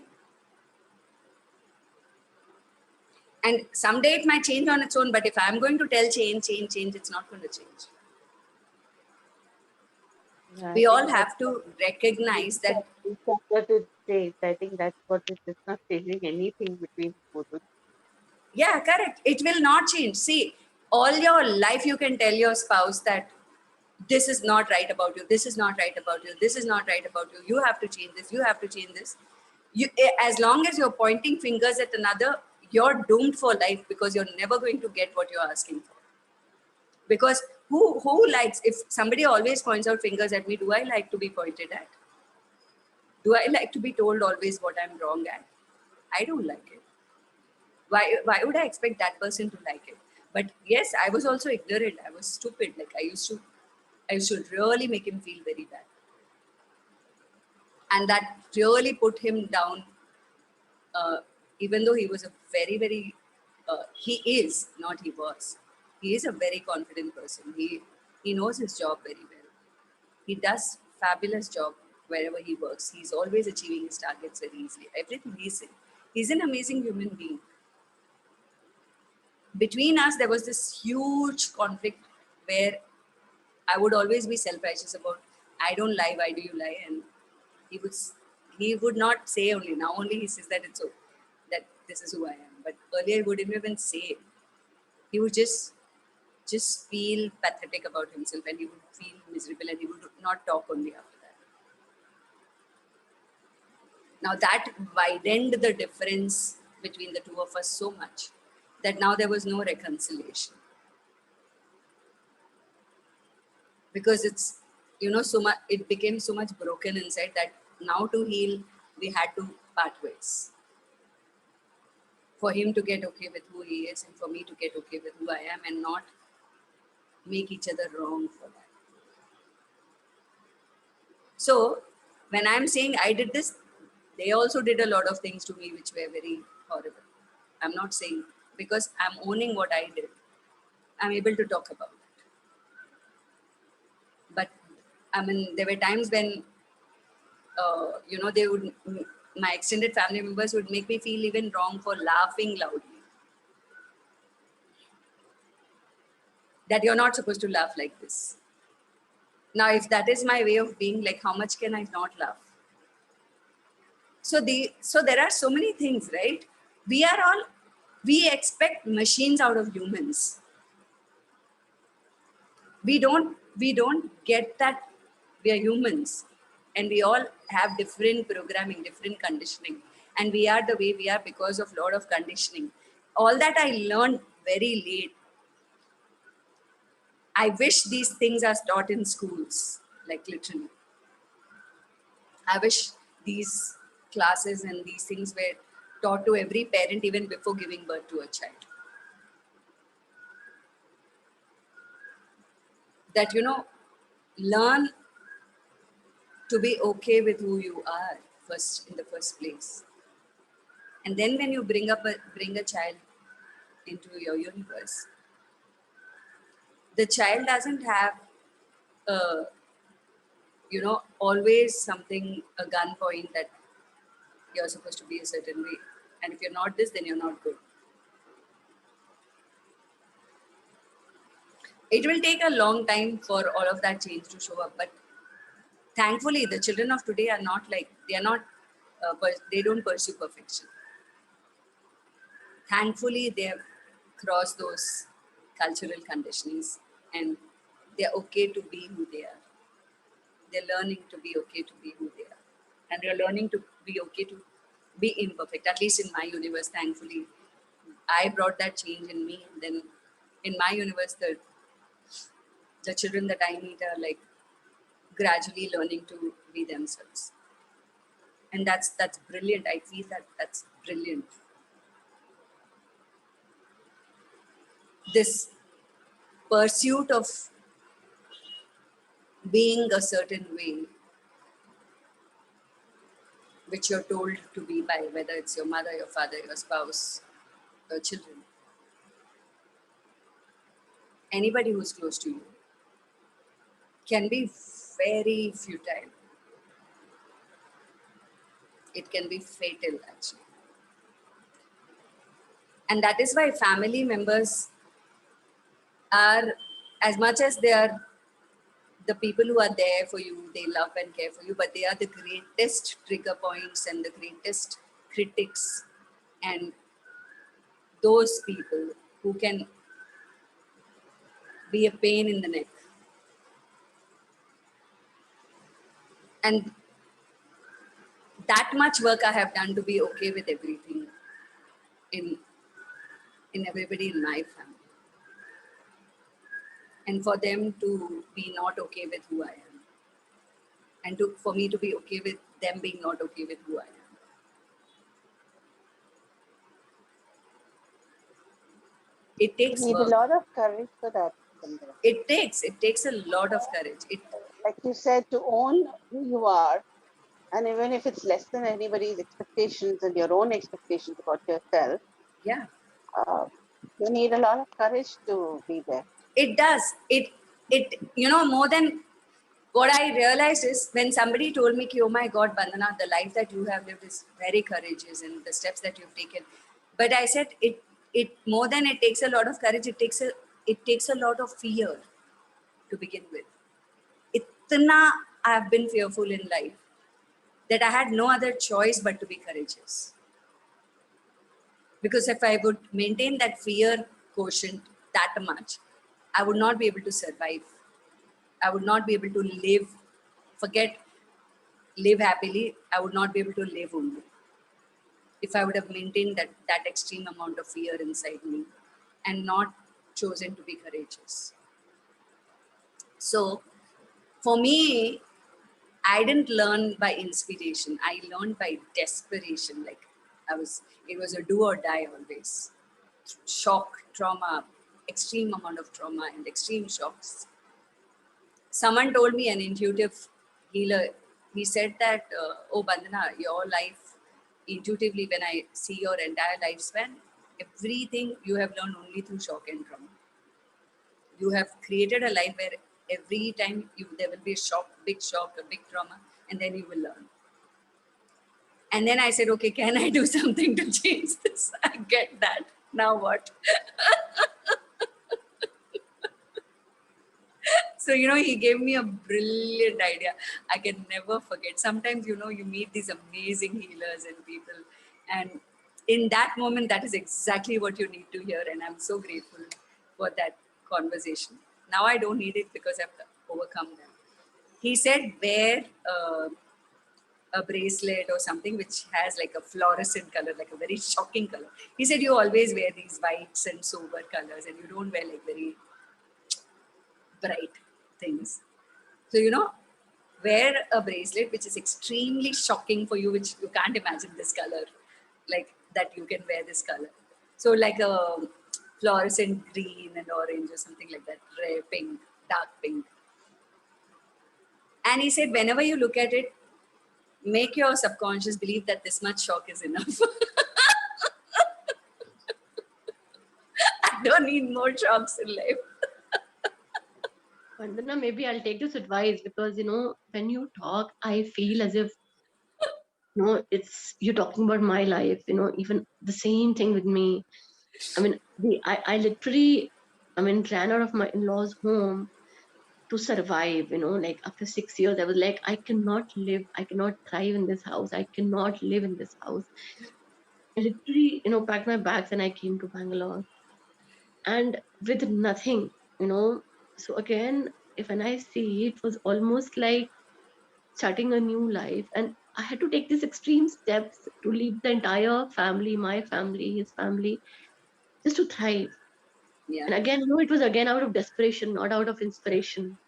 And someday it might change on its own, but if I'm going to tell change, it's not going to change. Yeah, We all have to recognize that. What it says, I think that's what it is, not changing anything between both of you. Yeah, correct. It will not change. See, all your life you can tell your spouse that this is not right about you, this is not right about you, this is not right about you, you have to change this, you have to change this. As long as you're pointing fingers at another, you're doomed for life, because you're never going to get what you're asking for. Because who likes, if somebody always points out fingers at me, do I like to be pointed at? Do I like to be told always what I'm wrong at? I don't like it. Why would I expect that person to like it? But yes, I was also ignorant. I was stupid. Like I used to really make him feel very bad. And that really put him down, even though he was a very, he is, not he was. He is a very confident person. He knows his job very well. He does fabulous job wherever he works. He's always achieving his targets very easily. Everything he's an amazing human being. Between us, there was this huge conflict where I would always be self-righteous about, I don't lie, why do you lie? And he would he would not say only, now only he says that it's okay, that this is who I am. But earlier he wouldn't even say it. He would just feel pathetic about himself, and he would feel miserable, and he would not talk only after that. Now that widened the difference between the two of us so much that now there was no reconciliation. Because it's, so much, it became so much broken inside that now to heal, we had to part ways. For him to get okay with who he is, and for me to get okay with who I am, and not make each other wrong for that. So when I'm saying I did this, they also did a lot of things to me which were very horrible. I'm not saying, because I'm owning what I did, I'm able to talk about it. But I mean, there were times when, they would, my extended family members would make me feel even wrong for laughing loudly. That you're not supposed to laugh like this. Now, if that is my way of being, like, how much can I not laugh? So there are so many things, right? We expect machines out of humans. We don't get that we are humans, and we all have different programming, different conditioning, and we are the way we are because of lot of conditioning. All that I learned very late. I wish these things are taught in schools, like literally. I wish these classes and these things were taught to every parent even before giving birth to a child. That, learn to be okay with who you are first, in the first place. And then when you bring a child into your universe, the child doesn't have, always something, a gun point that you're supposed to be a certain way. And if you're not this, then you're not good. It will take a long time for all of that change to show up. But thankfully, the children of today are not like, they don't pursue perfection. Thankfully, they have crossed those cultural conditionings, and they're okay to be who they are. They're learning to be okay to be who they are. And they're learning to be okay to be imperfect, at least in my universe, thankfully. I brought that change in me. And then in my universe, the children that I meet are like gradually learning to be themselves. And that's brilliant. I feel that's brilliant. This pursuit of being a certain way, which you're told to be by, whether it's your mother, your father, your spouse, your children, anybody who's close to you, can be very futile. It can be fatal, actually. And that is why family members are, as much as they are the people who are there for you, they love and care for you, but they are the greatest trigger points and the greatest critics, and those people who can be a pain in the neck. And that much work I have done to be okay with everything in everybody in my family. And for them to be not okay with who I am. And for me to be okay with them being not okay with who I am. It You takes need a work. lot of courage for that, Chandra. It takes a lot of courage. Like you said, to own who you are, and even if it's less than anybody's expectations and your own expectations about yourself, Yeah, uh, you need a lot of courage to be there. it does. It more than what I realized is when somebody told me, "Oh my God, Bandana, the life that you have lived is very courageous, and the steps that you've taken." But I said it more than it takes a lot of courage. It takes a lot of fear to begin with. Itna I have been fearful in life that I had no other choice but to be courageous. Because if I would maintain that fear quotient that much, I would not be able to survive. I would not be able to live, forget live happily. I would not be able to live only. If I would have maintained that extreme amount of fear inside me and not chosen to be courageous. So for me, I didn't learn by inspiration. I learned by desperation. Like it was a do or die always. Shock, trauma, extreme amount of trauma and extreme shocks. Someone told me, an intuitive healer, he said that, oh Bandana, your life, intuitively when I see your entire lifespan, everything you have learned only through shock and trauma. You have created a life where every time there will be a shock, a big trauma, and then you will learn. And then I said, okay, can I do something to change this? I get that. Now what? So, he gave me a brilliant idea. I can never forget. Sometimes, you meet these amazing healers and people. And in that moment, that is exactly what you need to hear. And I'm so grateful for that conversation. Now I don't need it because I've overcome them. He said, wear a bracelet or something which has like a fluorescent color, like a very shocking color. He said, you always wear these whites and sober colors and you don't wear like very bright things. So, wear a bracelet which is extremely shocking for you, which you can't imagine this color, like that you can wear this color. So, like a fluorescent green and orange or something like that, red, pink, dark pink. And he said, whenever you look at it, make your subconscious believe that this much shock is enough. I don't need more shocks in life. Vandana, maybe I'll take this advice because when you talk, I feel as if it's you're talking about my life. Even the same thing with me. I mean, I literally, ran out of my in-laws' home to survive. Like after 6 years, I was like, I cannot live, I cannot thrive in this house, I cannot live in this house. I literally, packed my bags and I came to Bangalore, and with nothing. So again, if when I see it was almost like starting a new life, and I had to take these extreme steps to leave the entire family, my family, his family, just to thrive. Yeah. And again, it was again out of desperation, not out of inspiration.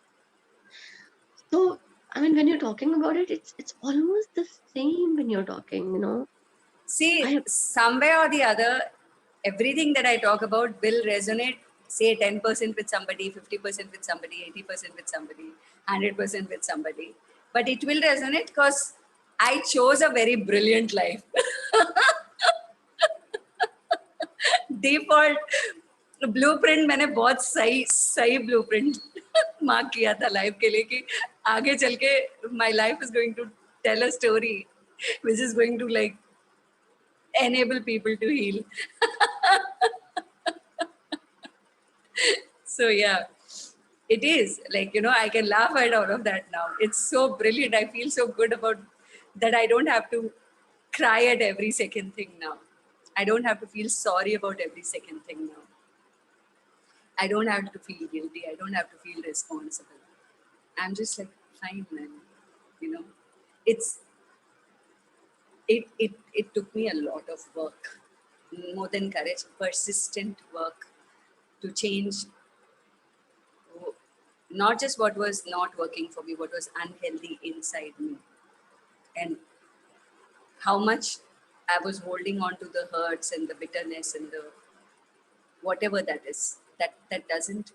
So when you're talking about it, it's almost the same when you're talking. See, I somewhere or the other, everything that I talk about will resonate, say 10% with somebody, 50% with somebody, 80% with somebody, 100% with somebody. But it will resonate because I chose a very brilliant life. Default blueprint मैंने बहुत सही सही blueprint mark किया था life के लिए कि आगे चल के my life is going to tell a story which is going to like enable people to heal. So yeah, it is like, I can laugh at all of that now. It's so brilliant. I feel so good about that. I don't have to cry at every second thing now. I don't have to feel sorry about every second thing now. I don't have to feel guilty. I don't have to feel responsible. I'm just like, fine, man. it's it took me a lot of work, more than courage, persistent work to change not just what was not working for me, what was unhealthy inside me, and how much I was holding on to the hurts and the bitterness and the whatever that is, that doesn't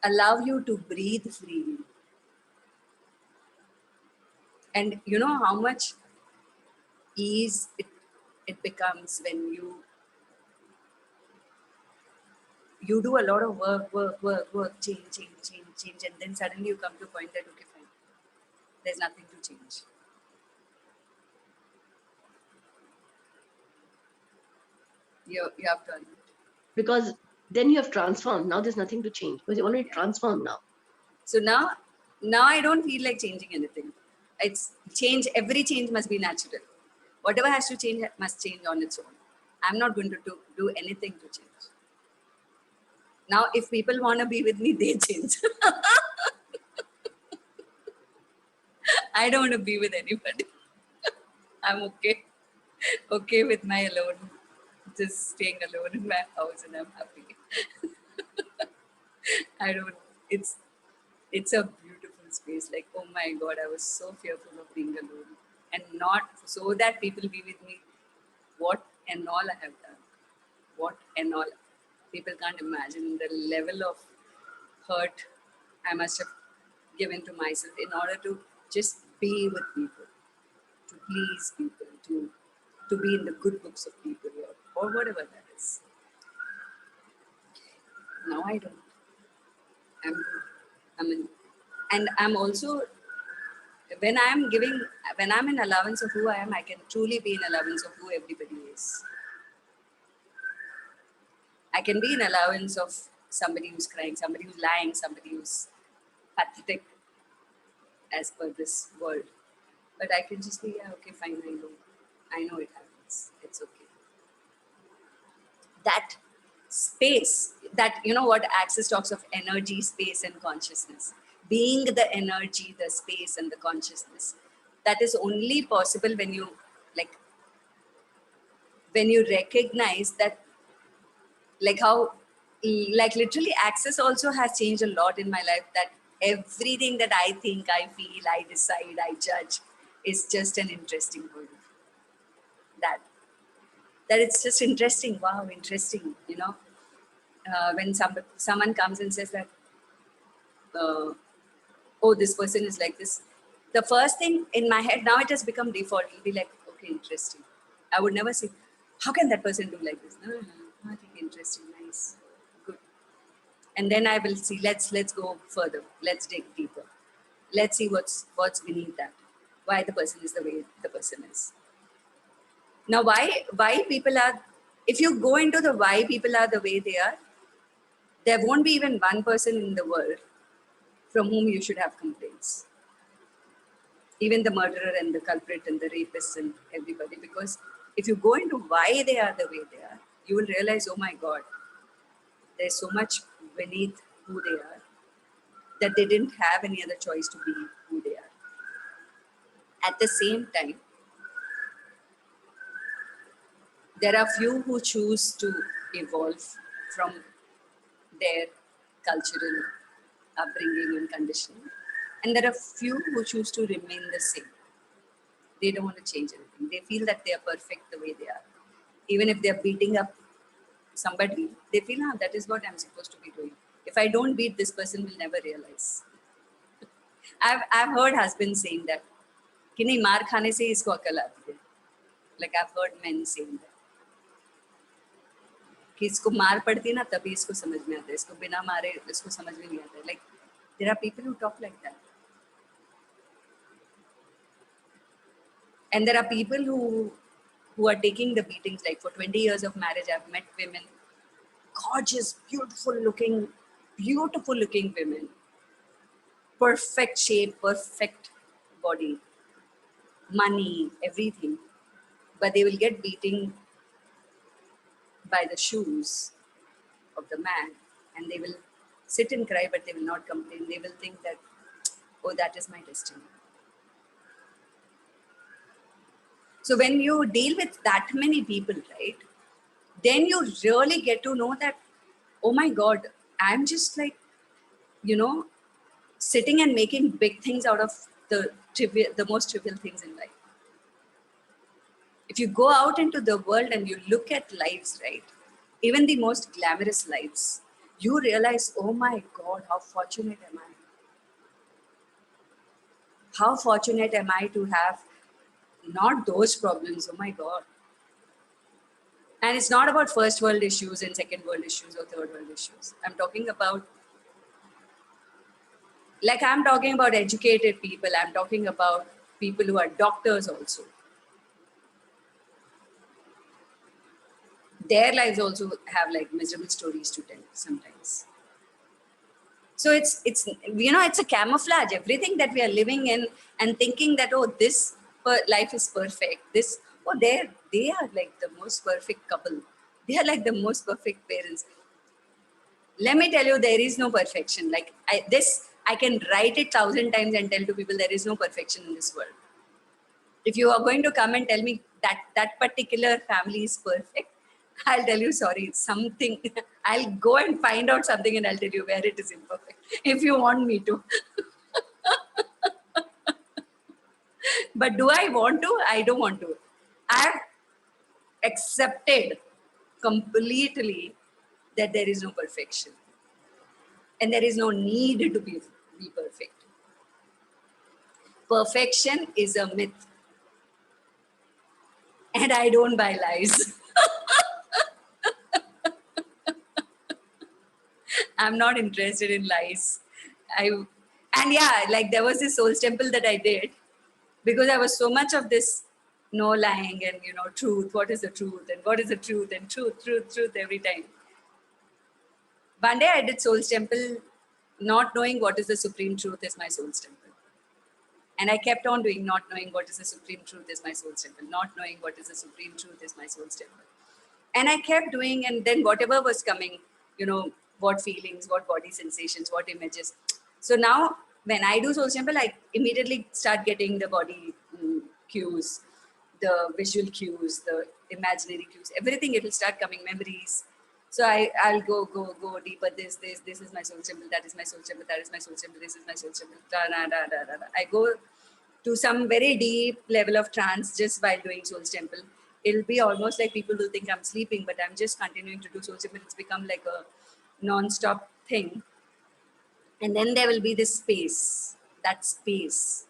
allow you to breathe freely. And you know how much ease it becomes when you do a lot of work, change, and then suddenly you come to a point that okay, fine, there's nothing to change. You have to admit. Because then you have transformed. Now there's nothing to change because you already transformed now. So now I don't feel like changing anything. It's change. Every change must be natural. Whatever has to change must change on its own. I'm not going to do anything to change. Now, if people want to be with me, they change. I don't want to be with anybody. I'm okay with my alone, just staying alone in my house, and I'm happy. I don't. It's a beautiful space. Like, oh my God, I was so fearful of being alone, and not so that people be with me. What and all I have done. What and all. People can't imagine the level of hurt I must have given to myself in order to just be with people, to please people, to be in the good books of people, or whatever that is. Now I don't. I'm good. And I'm also when I'm in allowance of who I am, I can truly be in allowance of who everybody is. I can be in allowance of somebody who's crying, somebody who's lying, somebody who's pathetic as per this world. But I can just be, yeah, okay, fine, I know it happens. It's okay. That space, that, you know what Access talks of energy, space, and consciousness. Being the energy, the space, and the consciousness. That is only possible when you recognize that, like how, like literally Access also has changed a lot in my life, that everything that I think, I feel, I decide, I judge is just an interesting word. That it's just interesting. Wow, interesting. When someone comes and says that, oh, this person is like this, the first thing in my head, now it has become default, it'll be like, okay, interesting. I would never say, how can that person do like this? No, I think interesting, nice, good. And then I will see, let's go further, let's dig deeper, let's see what's beneath that, why the person is the way the person is. Now, why people are, if you go into the why people are the way they are, there won't be even one person in the world from whom you should have complaints. Even the murderer and the culprit and the rapist and everybody. Because if you go into why they are the way they are, you will realize, oh my God, there's so much beneath who they are that they didn't have any other choice to be who they are. At the same time, there are few who choose to evolve from their cultural upbringing and conditioning. And there are few who choose to remain the same. They don't want to change anything. They feel that they are perfect the way they are. Even if they're beating up somebody, they feel, that is what I'm supposed to be doing. If I don't beat, this person will never realize. I've heard husbands saying that, कि नहीं मार खाने से इसको अकल आती है. Like I've heard men saying that. कि इसको मार पड़ती है ना तभी इसको समझ में आता है, इसको बिना मारे इसको समझ में नहीं आता है. Like there are people who talk like that. And there are people who are taking the beatings. Like for 20 years of marriage, I've met women, gorgeous, beautiful looking women, perfect shape, perfect body, money, everything. But they will get beating by the shoes of the man, and they will sit and cry, but they will not complain. They will think that, oh, that is my destiny. So when you deal with that many people, right, then you really get to know that, oh my God, I'm just like, you know, sitting and making big things out of the most trivial things in life. If you go out into the world and you look at lives, right, even the most glamorous lives, you realize, oh my God, how fortunate am I? How fortunate am I to have not those problems, oh my God. And it's not about first world issues and second world issues or third world issues. I'm talking about educated people. I'm talking about people who are doctors also. Their lives also have like miserable stories to tell sometimes. So it's it's a camouflage. Everything that we are living in and thinking that, oh, this life is perfect. They are like the most perfect couple. They are like the most perfect parents. Let me tell you, there is no perfection. Like I can write it 1,000 times and tell to people there is no perfection in this world. If you are going to come and tell me that that particular family is perfect, I'll tell you, sorry, something, I'll go and find out something and I'll tell you where it is imperfect, if you want me to. But do I want to? I don't want to. I've accepted completely that there is no perfection. And there is no need to be perfect. Perfection is a myth. And I don't buy lies. I'm not interested in lies. And yeah, like there was this Souls Temple that I did because I was so much of this no lying and truth. What is the truth? And what is the truth? And truth every time. One day I did Souls Temple, not knowing what is the supreme truth is my Souls Temple. And I kept on doing not knowing what is the supreme truth is my Souls Temple, not knowing what is the supreme truth is my Souls Temple. And I kept doing, and then whatever was coming, what feelings, what body sensations, what images. So now when I do Souls Temple, I immediately start getting the body cues, the visual cues, the imaginary cues, everything. It will start coming, memories. So I'll go deeper. This is my Souls Temple. That is my Souls Temple. That is my Souls Temple. This is my Souls Temple. I go to some very deep level of trance just while doing Souls Temple. It'll be almost like people will think I'm sleeping, but I'm just continuing to do Souls Temple. It's become like a non-stop thing. And then there will be this space, that space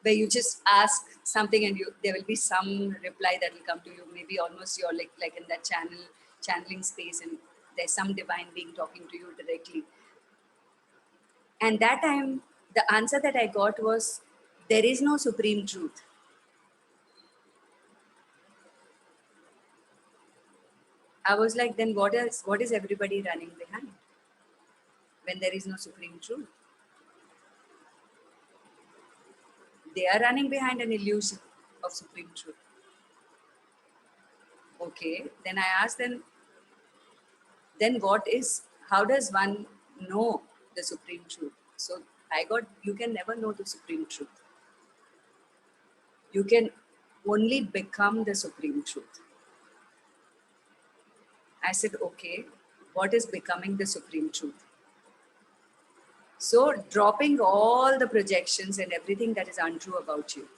where you just ask something and there will be some reply that will come to you. Maybe almost you're like in that channeling space, and there's some divine being talking to you directly. And that time, the answer that I got was, there is no supreme truth. I was like, then what is everybody running behind when there is no supreme truth? They are running behind an illusion of supreme truth. Okay, then I asked them, then how does one know the supreme truth? So you can never know the supreme truth. You can only become the supreme truth. I said, okay, what is becoming the supreme truth? So dropping all the projections and everything that is untrue about you,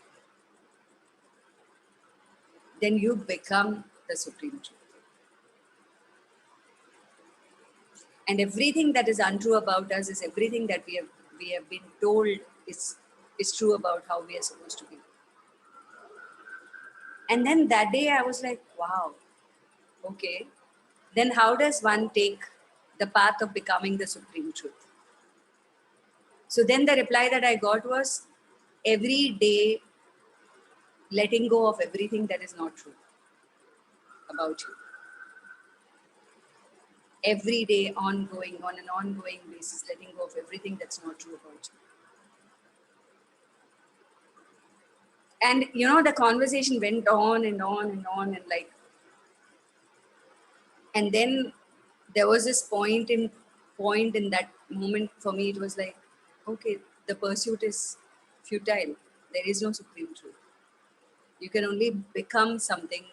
then you become the supreme truth. And everything that is untrue about us is everything that we have been told is true about how we are supposed to be. And then that day I was like, wow, okay. Then how does one take the path of becoming the supreme truth? So then the reply that I got was, every day letting go of everything that is not true about you. Every day on an ongoing basis, letting go of everything that's not true about you. And the conversation went on and on and on, and then there was this point in that moment for me. It was like, okay, the pursuit is futile. There is no supreme truth. You can only become something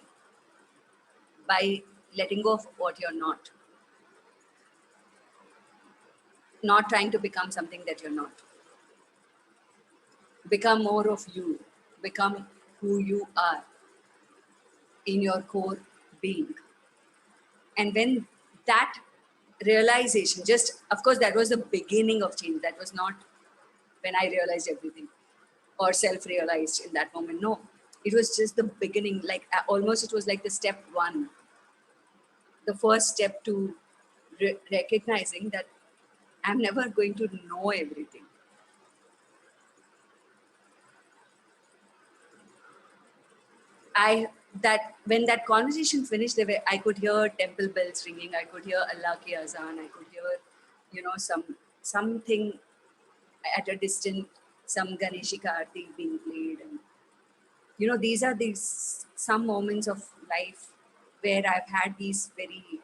by letting go of what you're not. Not trying to become something that you're not. Become more of you. Become who you are in your core being. And when that realization, just, of course, that was the beginning of change. That was not when I realized everything or self-realized in that moment. No, it was just the beginning. Like almost it was like the step one, the first step to recognizing that I'm never going to know everything. That when that conversation finished, I could hear temple bells ringing. I could hear Allah ki azan. I could hear, something at a distance, some Ganeshi Aarti being played, and these are some moments of life where I've had these very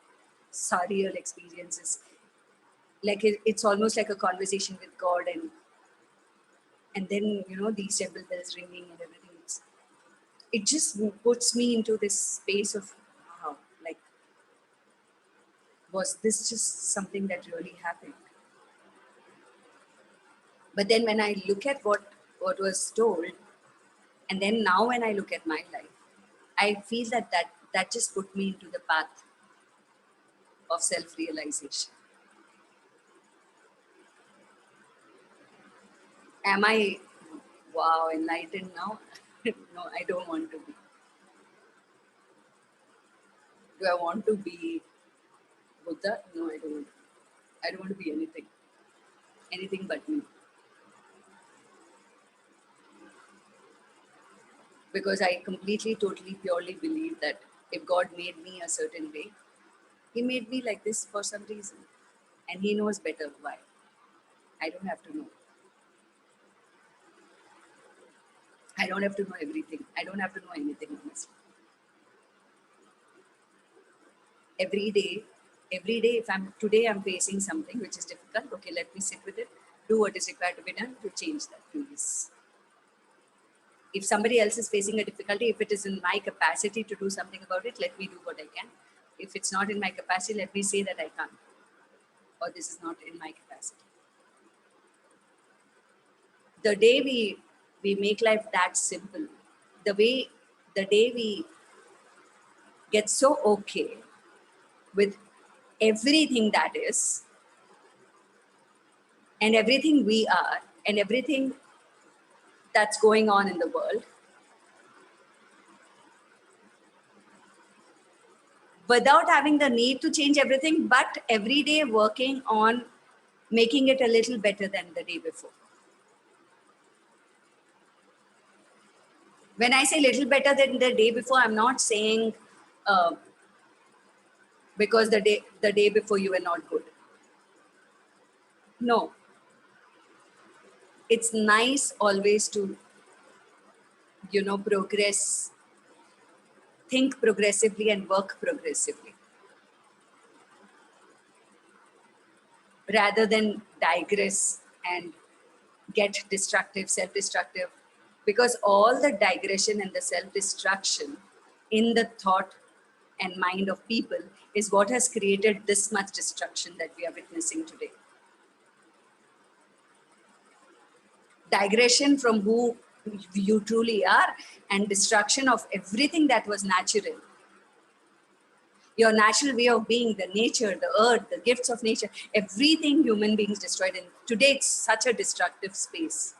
surreal experiences. Like it's almost like a conversation with God, and then these temple bells ringing and everything. It just puts me into this space of wow, like, was this just something that really happened? But then when I look at what was told, and then now when I look at my life, I feel that just put me into the path of self-realization. Am I, wow, enlightened now? No, I don't want to be. Do I want to be Buddha? No, I don't want to be. I don't want to be anything. Anything but me. Because I completely, totally, purely believe that if God made me a certain way, He made me like this for some reason. And He knows better why. I don't have to know. I don't have to know everything. I don't have to know anything, honestly. Every day, if today I'm facing something which is difficult, okay, let me sit with it, do what is required to be done to change that, please. If somebody else is facing a difficulty, if it is in my capacity to do something about it, let me do what I can. If it's not in my capacity, let me say that I can't, or this is not in my capacity. The day we make life that simple, the day we get so okay with everything that is, and everything we are, and everything that's going on in the world, without having the need to change everything, but every day working on making it a little better than the day before. When I say little better than the day before, I'm not saying because the day before you were not good. No. It's nice always to, progress, think progressively and work progressively, rather than digress and get destructive, self-destructive, because all the digression and the self-destruction in the thought and mind of people is what has created this much destruction that we are witnessing today. Digression from who you truly are and destruction of everything that was natural. Your natural way of being, the nature, the earth, the gifts of nature, everything human beings destroyed. And today it's such a destructive space.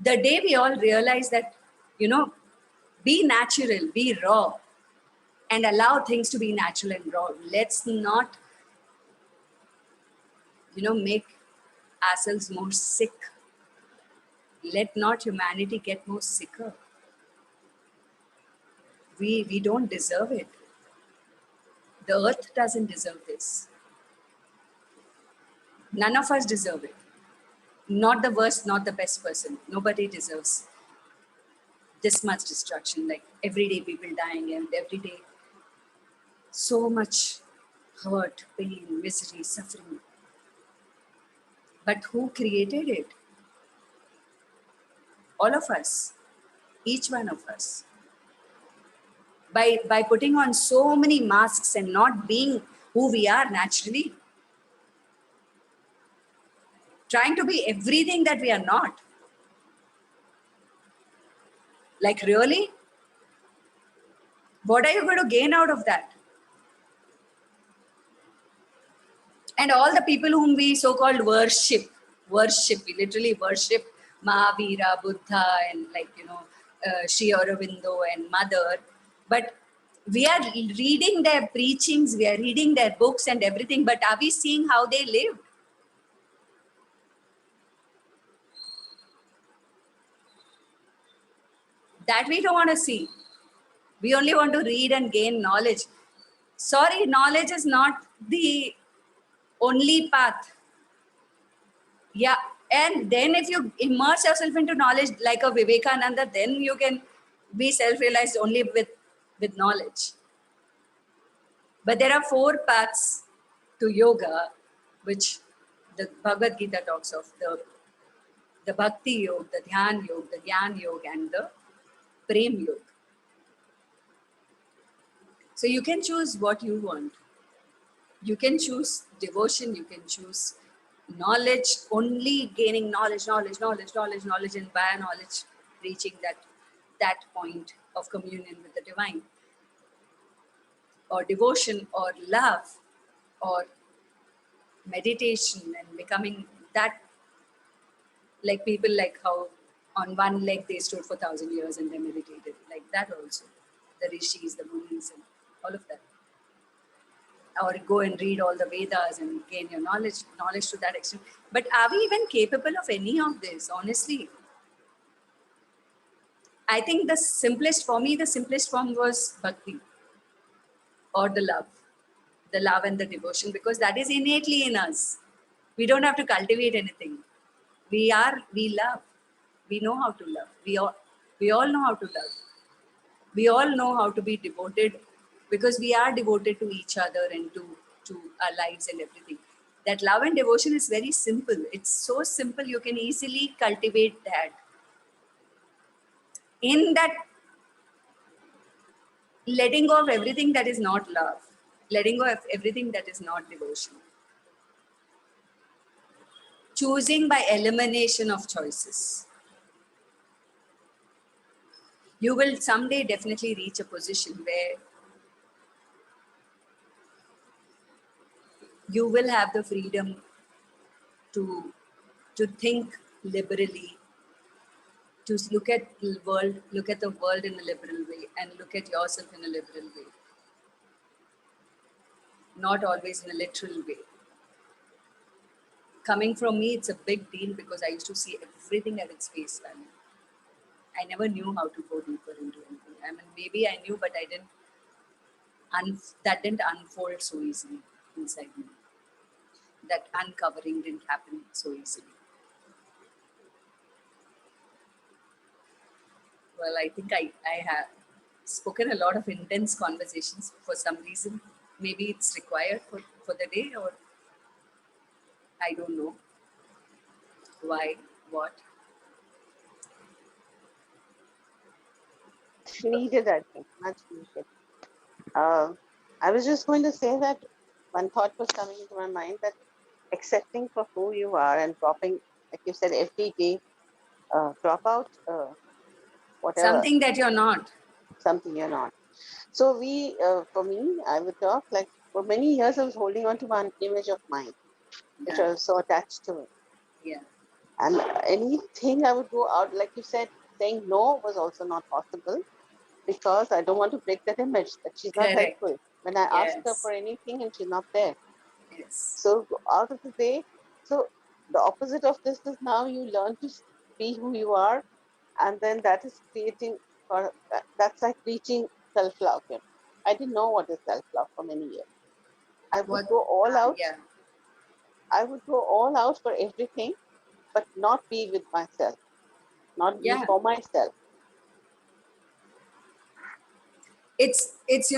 The day we all realize that, be natural, be raw, and allow things to be natural and raw. Let's not, make ourselves more sick. Let not humanity get more sicker. We don't deserve it. The earth doesn't deserve this. None of us deserve it. Not the worst, not the best person. Nobody deserves this much destruction. Like every day people dying, and every day so much hurt, pain, misery, suffering. But who created it? All of us, each one of us. By putting on so many masks and not being who we are naturally, trying to be everything that we are not. Like, really? What are you going to gain out of that? And all the people whom we so-called worship, we literally worship Mahavira, Buddha, and Sri Aurobindo and Mother. But we are reading their preachings, we are reading their books and everything, but are we seeing how they lived? That we don't want to see. We only want to read and gain knowledge. Sorry, knowledge is not the only path. Yeah, and then if you immerse yourself into knowledge like a Vivekananda, then you can be self-realized only with knowledge. But there are 4 paths to yoga, which the Bhagavad Gita talks of: the Bhakti Yoga, the Dhyan Yoga, the Jnana Yoga, and the Prem Yoga. So you can choose what you want. You can choose devotion, you can choose knowledge, only gaining knowledge, and via knowledge reaching that point of communion with the divine, or devotion, or love, or meditation, and becoming that, like people like how on one leg they stood for 1,000 years and they meditated, like that also. The rishis, the munis, and all of that. Or go and read all the Vedas and gain your knowledge to that extent. But are we even capable of any of this, honestly? I think the simplest form was bhakti, or the love and the devotion, because that is innately in us. We don't have to cultivate anything. We love. We know how to love. We all know how to love. We all know how to be devoted, because we are devoted to each other and to our lives and everything. That love and devotion is very simple. It's so simple, you can easily cultivate that. In that, letting go of everything that is not love, letting go of everything that is not devotion, choosing by elimination of choices. You will someday definitely reach a position where you will have the freedom to think liberally, to look at the world in a liberal way, and look at yourself in a liberal way, not always in a literal way. Coming from me, it's a big deal, because I used to see everything at its face value. I never knew how to go deeper into anything. I mean, maybe I knew, but I didn't. That didn't unfold so easily inside me. That uncovering didn't happen so easily. Well, I think I have spoken a lot of intense conversations for some reason. Maybe it's required for the day, or I don't know why, what. Much needed, I think, much needed. I was just going to say that one thought was coming into my mind, that accepting for who you are and dropping, like you said, every day, drop out whatever, Something that you're not. something you're not. So for me, I would talk like, for many years I was holding on to one image of mine, which I Yeah, was so attached to it. yeah. And anything I would go out, like you said, saying no was also not possible, because I don't want to break that image that she's not Correct. helpful. When I ask her Yes. for anything and she's not there. Yes. So out of the way, so the opposite of this is, now you learn to be who you are, and then that is creating, or that's like reaching self-love. I didn't know what is self-love for many years. I would What? go all out. Yeah. I would go all out for everything, but not be with myself, not be Yeah. for myself. It's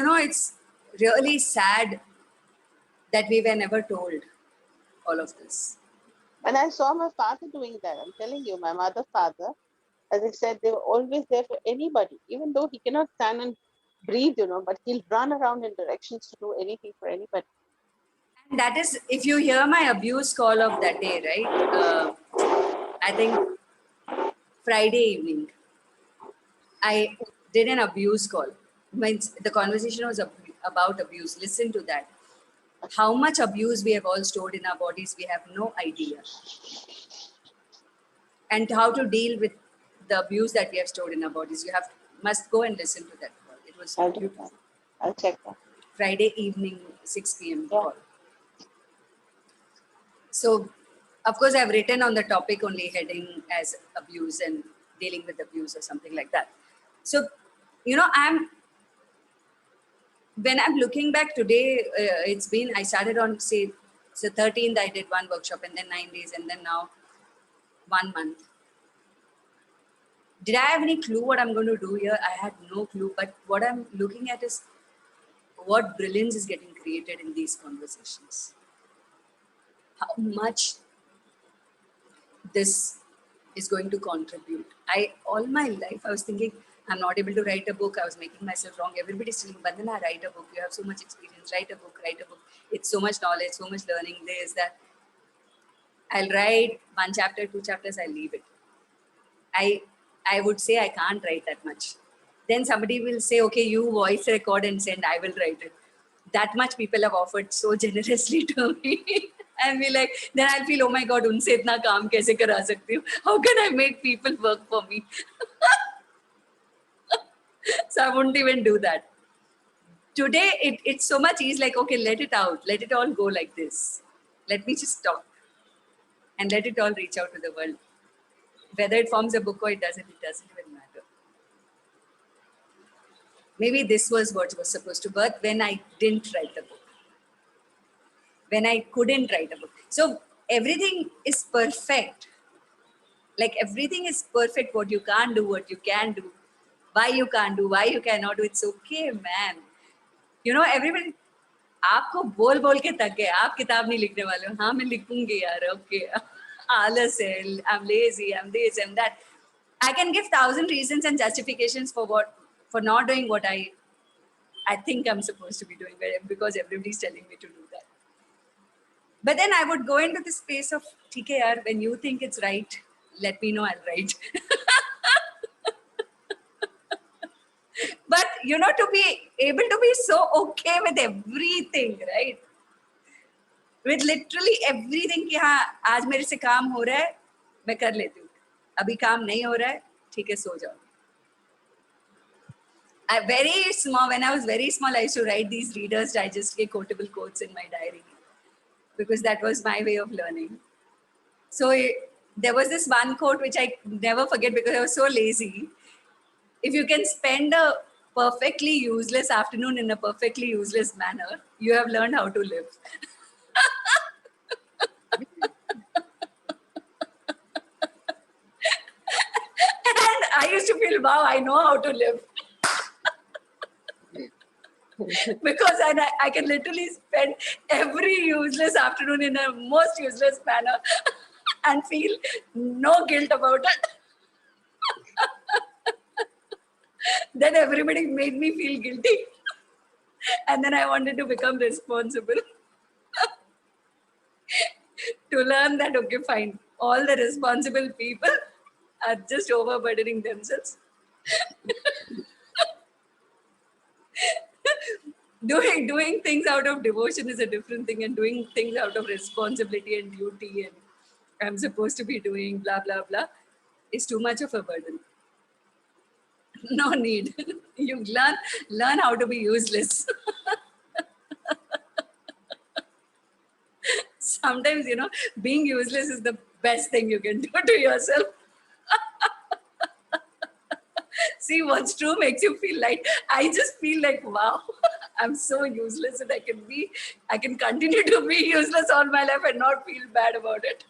really sad that we were never told all of this. And I saw my father doing that. I'm telling you, my father, as I said, they were always there for anybody, even though he cannot stand and breathe, but he'll run around in directions to do anything for anybody. And that is, if you hear my abuse call of that day, right? I think Friday evening, I did an abuse call. Means the conversation was about abuse. Listen to that. How much abuse we have all stored in our bodies, we have no idea. And how to deal with the abuse that we have stored in our bodies. You must go and listen to that call. It was I'll do beautiful. that. I'll check that. Friday evening, 6 p.m. Yeah. call. So, of course, I've written on the topic only heading as abuse and dealing with abuse or something like that. So, when I'm looking back today, I started on, say, so 13th, I did one workshop and then 9 days and then now 1 month. Did I have any clue what I'm going to do here? I had no clue. But what I'm looking at is what brilliance is getting created in these conversations. How much this is going to contribute. All my life, I was thinking, I'm not able to write a book. I was making myself wrong. Everybody's telling, Vandana, write a book. You have so much experience. Write a book, write a book. It's so much knowledge, so much learning. This, that. I'll write 1 chapter, 2 chapters, I'll leave it. I would say I can't write that much. Then somebody will say, okay, you voice record and send, I will write it. That much people have offered so generously to me. And be like, then I'll feel, oh my God, unse itna kaam kaise kara sakti hu? How can I make people work for me? So I wouldn't even do that. Today, it's so much easy, like, okay, let it out. Let it all go like this. Let me just talk. And let it all reach out to the world. Whether it forms a book or it doesn't even matter. Maybe this was what was supposed to birth when I didn't write the book. When I couldn't write a book. So everything is perfect. Like everything is perfect. What you can't do, what you can do, why you can't do, why you cannot do. It's okay, man. Everybody, आपको बोल के थक गए, आप किताब नहीं लिखने वाले हो. हाँ, मैं लिखूंगी यार. Okay. आलस है, I'm lazy, I'm this, I'm that. I can give 1,000 reasons and justifications for not doing what I think I'm supposed to be doing, because everybody's telling me to do that. But then I would go into the space of, theek hai yaar, when you think it's right, let me know, I'll write. But, to be able to be so okay with everything, right? With literally everything कि हाँ, आज मेरे से काम हो रहा है, मैं कर लेती हूँ. अभी काम नहीं हो रहा है, ठीक है, सो जाओ. When I was very small, I used to write these Reader's Digest quotable quotes in my diary, because that was my way of learning. So there was this one quote which I never forget because I was so lazy. If you can spend a perfectly useless afternoon in a perfectly useless manner, you have learned how to live. And I used to feel, wow, I know how to live. Because I can literally spend every useless afternoon in a most useless manner and feel no guilt about it. Then everybody made me feel guilty. And then I wanted to become responsible. To learn that, okay, fine, all the responsible people are just overburdening themselves. Doing things out of devotion is a different thing, and doing things out of responsibility and duty and I'm supposed to be doing blah, blah, blah is too much of a burden. No need. You learn how to be useless. Sometimes, being useless is the best thing you can do to yourself. See, what's true makes you feel light. I just feel like, wow, I'm so useless and I can continue to be useless all my life and not feel bad about it.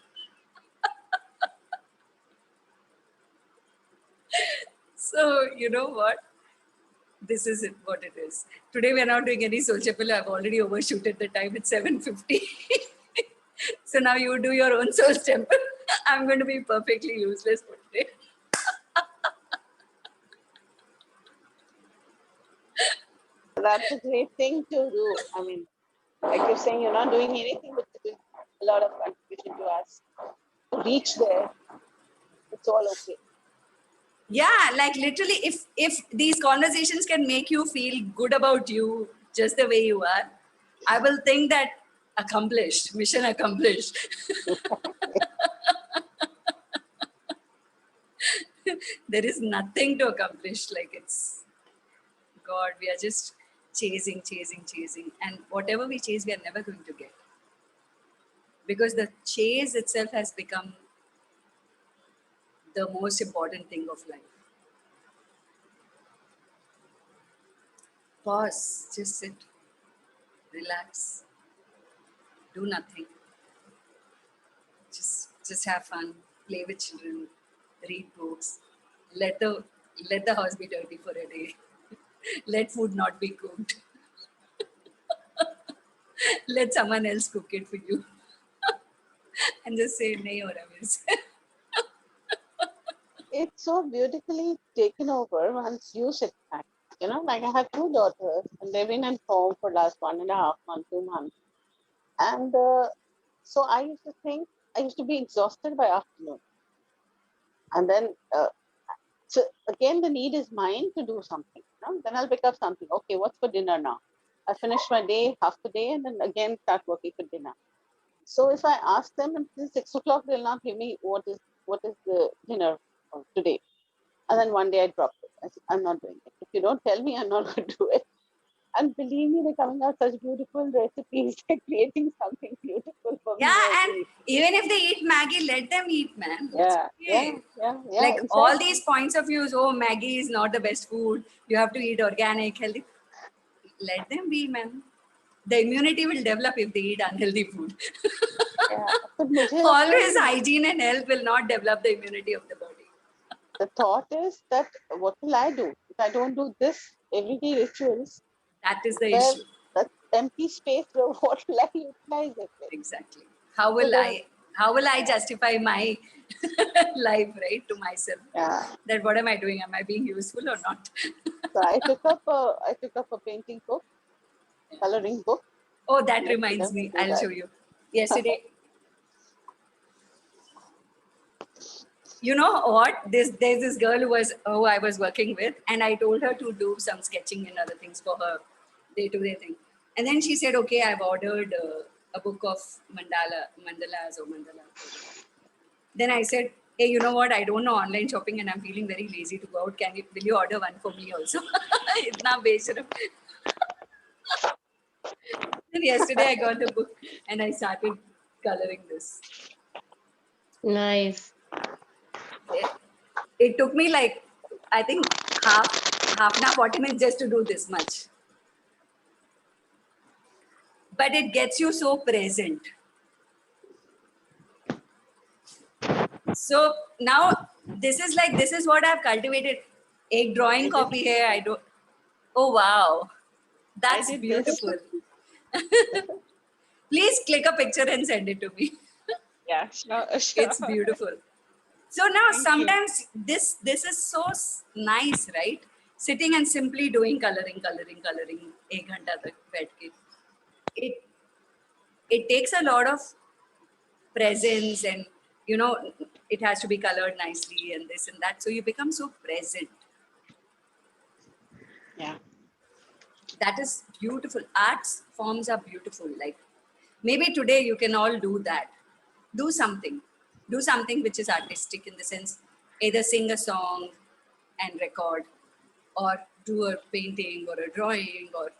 So, you know what? This is what it is. Today, we're not doing any Soul Chapel. I've already overshooted the time. It's 7:50. So now you do your own Soul Temple. I'm going to be perfectly useless for today. So that's a great thing to do. I mean, like you're saying, you're not doing anything, but it is a lot of contribution to us to reach there. It's all okay. Yeah, like literally, if these conversations can make you feel good about you just the way you are, I will think that accomplished, mission accomplished. There is nothing to accomplish. Like it's God, we are just chasing, chasing, chasing, and whatever we chase, we are never going to get, because the chase itself has become the most important thing of life. Pause, just sit, relax, do nothing. Just have fun, play with children, read books. Let the let the house be dirty for a day. Let food not be cooked. Let someone else cook it for you. And just say nahi ho raha mere se. It's so beautifully taken over once you sit back. You know, like I have two daughters, and they've been at home for last 1.5 months, 2 months. And so I used to think, I used to be exhausted by afternoon. And then, so again, the need is mine to do something. You know? Then I'll pick up something. Okay, what's for dinner now? I finish my day, half the day, and then again start working for dinner. So if I ask them until 6 o'clock, they'll not give me what is the dinner of today. And then one day I dropped it. I said, I'm not doing it. If you don't tell me, I'm not going to do it. And believe me, they're coming out such beautiful recipes. They're creating something beautiful for me. Yeah, and even if they eat Maggie, let them eat, man. Yeah, Okay. yeah. Like exactly. all these points of views, oh, Maggie is not the best food. You have to eat organic, healthy. Let them be, man. The immunity will develop if they eat unhealthy food. Yeah. But मुझे लगता Always है, hygiene and health will not develop the immunity of the body. the thought is that what will I do if I don't do this everyday rituals? That is the Where issue. that empty space, where what will I utilize it with? Exactly. How So will I justify my life, right, to myself? yeah. That what am I doing? Am I being useful or not? So I took up a painting book, coloring book. Oh, that Yes, reminds let me. do I'll that. show you. Yesterday, you know what? There's this girl who I was working with, and I told her to do some sketching and other things for her day-to-day thing. And then she said, "Okay, I've ordered a book of mandalas or mandala." Then I said, "Hey, you know what? I don't know online shopping, and I'm feeling very lazy to go out. Will you order one for me also?" Itna besharam. Then yesterday I got the book and I started coloring this. Nice. It took me like, I think half an hour, 40 minutes just to do this much. But it gets you so present. So now this is what I've cultivated. A drawing copy here. I don't. Oh wow, that's did this. beautiful. Please click a picture and send it to me. Yeah, sure. It's beautiful. So now Thank you. sometimes this is so nice, right? Sitting and simply doing coloring. 1 घंटा तक बैठ के. It takes a lot of presence, and you know it has to be colored nicely and this and that. So you become so present. Yeah. That is beautiful. Arts forms are beautiful. Like maybe today you can all do that. Do something which is artistic, in the sense either sing a song and record, or do a painting or a drawing or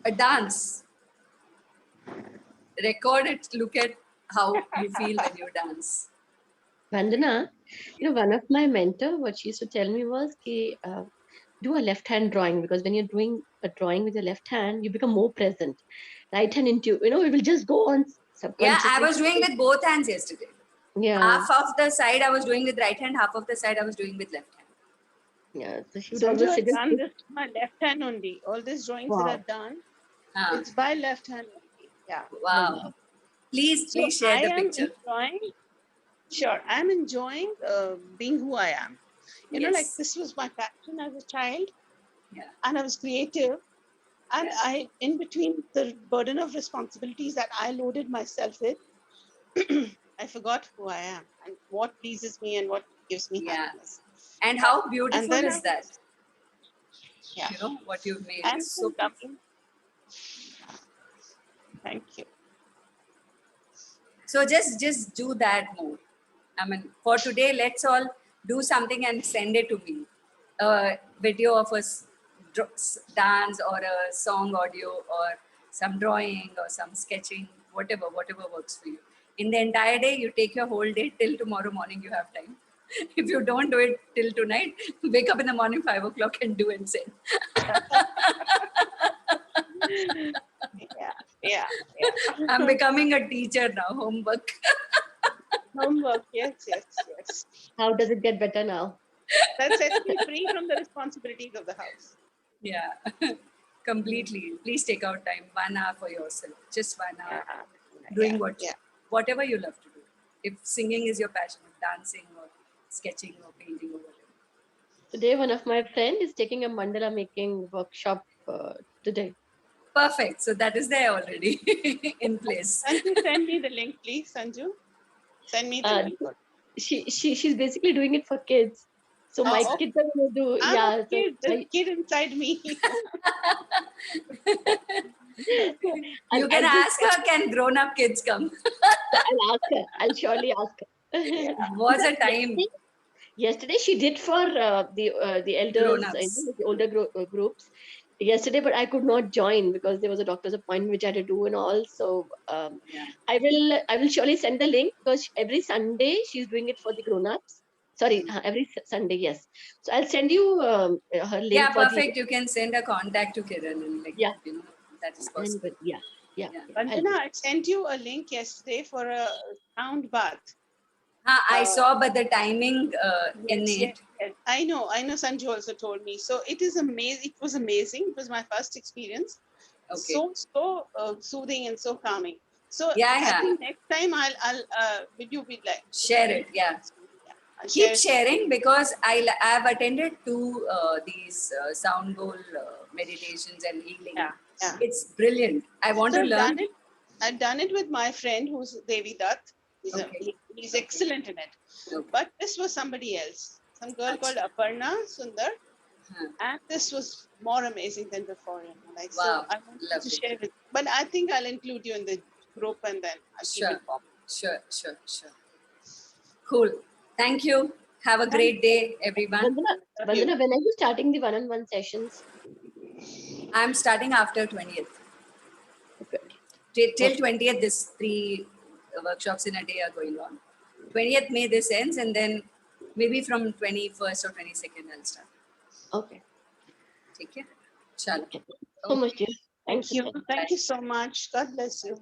a dance. Record it, look at how you feel when you dance. Vandana, one of my mentor, what she used to tell me was, do a left hand drawing, because when you're doing a drawing with your left hand, you become more present. Right hand into, it will just go on Yeah, subconsciously. I was doing with both hands yesterday. Yeah. Half of the side I was doing with right hand, half of the side I was doing with left hand. Yeah. So she would So always I've say, done this with my left hand only. All these drawings that wow. I've done, Ah, it's by left hand only. Yeah. wow. Please So share I the am picture. enjoying. Sure, I'm enjoying being who I am. Like Yes. this was my passion as a child, Yeah. and I was creative. And I, in between the burden of responsibilities that I loaded myself with, I forgot who I am and what pleases me and what gives me Yeah. happiness. And how And beautiful then is that? Yeah. You know what you've made. And It's so then beautiful. thank you. So just do that more. I mean, for today, let's all do something and send it to me. A video of us dance or a song audio or some drawing or some sketching, whatever works for you. In the entire day, you take your whole day till tomorrow morning. You have time. If you don't do it till tonight, wake up in the morning 5 o'clock and do and send. Yeah. I'm becoming a teacher now. Homework. Homework. Yes. How does it get better now? That sets me free from the responsibilities of the house. Yeah, completely. Please take out time, 1 hour for yourself, just 1 hour, doing whatever you love to do. If singing is your passion, dancing or sketching or painting or whatever. Today, one of my friend is taking a mandala making workshop today. Perfect. So that is there already in place. Sanju, send me the link, please. Sanju, send me the link. She's basically doing it for kids. So my Oh, kids are gonna do I'm a So kid, the kid inside me. You can ask her, can grown-up kids come? I'll ask her. I'll surely ask her. Was a time. Yesterday she did for the elders, Grown-ups. the older groups. Yesterday, but I could not join because there was a doctor's appointment which I had to do and all. So Yeah. I will surely send the link because every Sunday she's doing it for the grown-ups. Sorry, every Sunday, yes. So I'll send you her link. Yeah, for perfect. You can send a contact to Kiran and that is possible. Yeah. Vandana, I sent you a link yesterday for a sound bath. I saw, but the timing in it. Yes. I know. Sanju also told me. So it is amazing. It was amazing. It was my first experience. Okay. So soothing and so calming. So Yeah. I think next time I'll will you be like share it? Yeah. Keep sharing because I've attended to these sound bowl meditations and healing. Yeah. It's brilliant. I want to learn. I've done it with my friend who's Devi Dutt. He's excellent in it. Okay. But this was somebody else. Some girl called Aparna Sundar. And this was more amazing than before. Like, wow. So I wanted to share it. But I think I'll include you in the group and then I'll keep informed. Sure. Cool. Thank you. Have a great day, everyone. Vandana, when are you starting the one-on-one sessions? I'm starting after 20th. Okay. Till 20th, this 3 workshops in a day are going on. 20th May this ends, and then maybe from 21st or 22nd I'll start. Okay. Take care. Chalo. So much, dear. Thank you. Thank you so much. God bless you.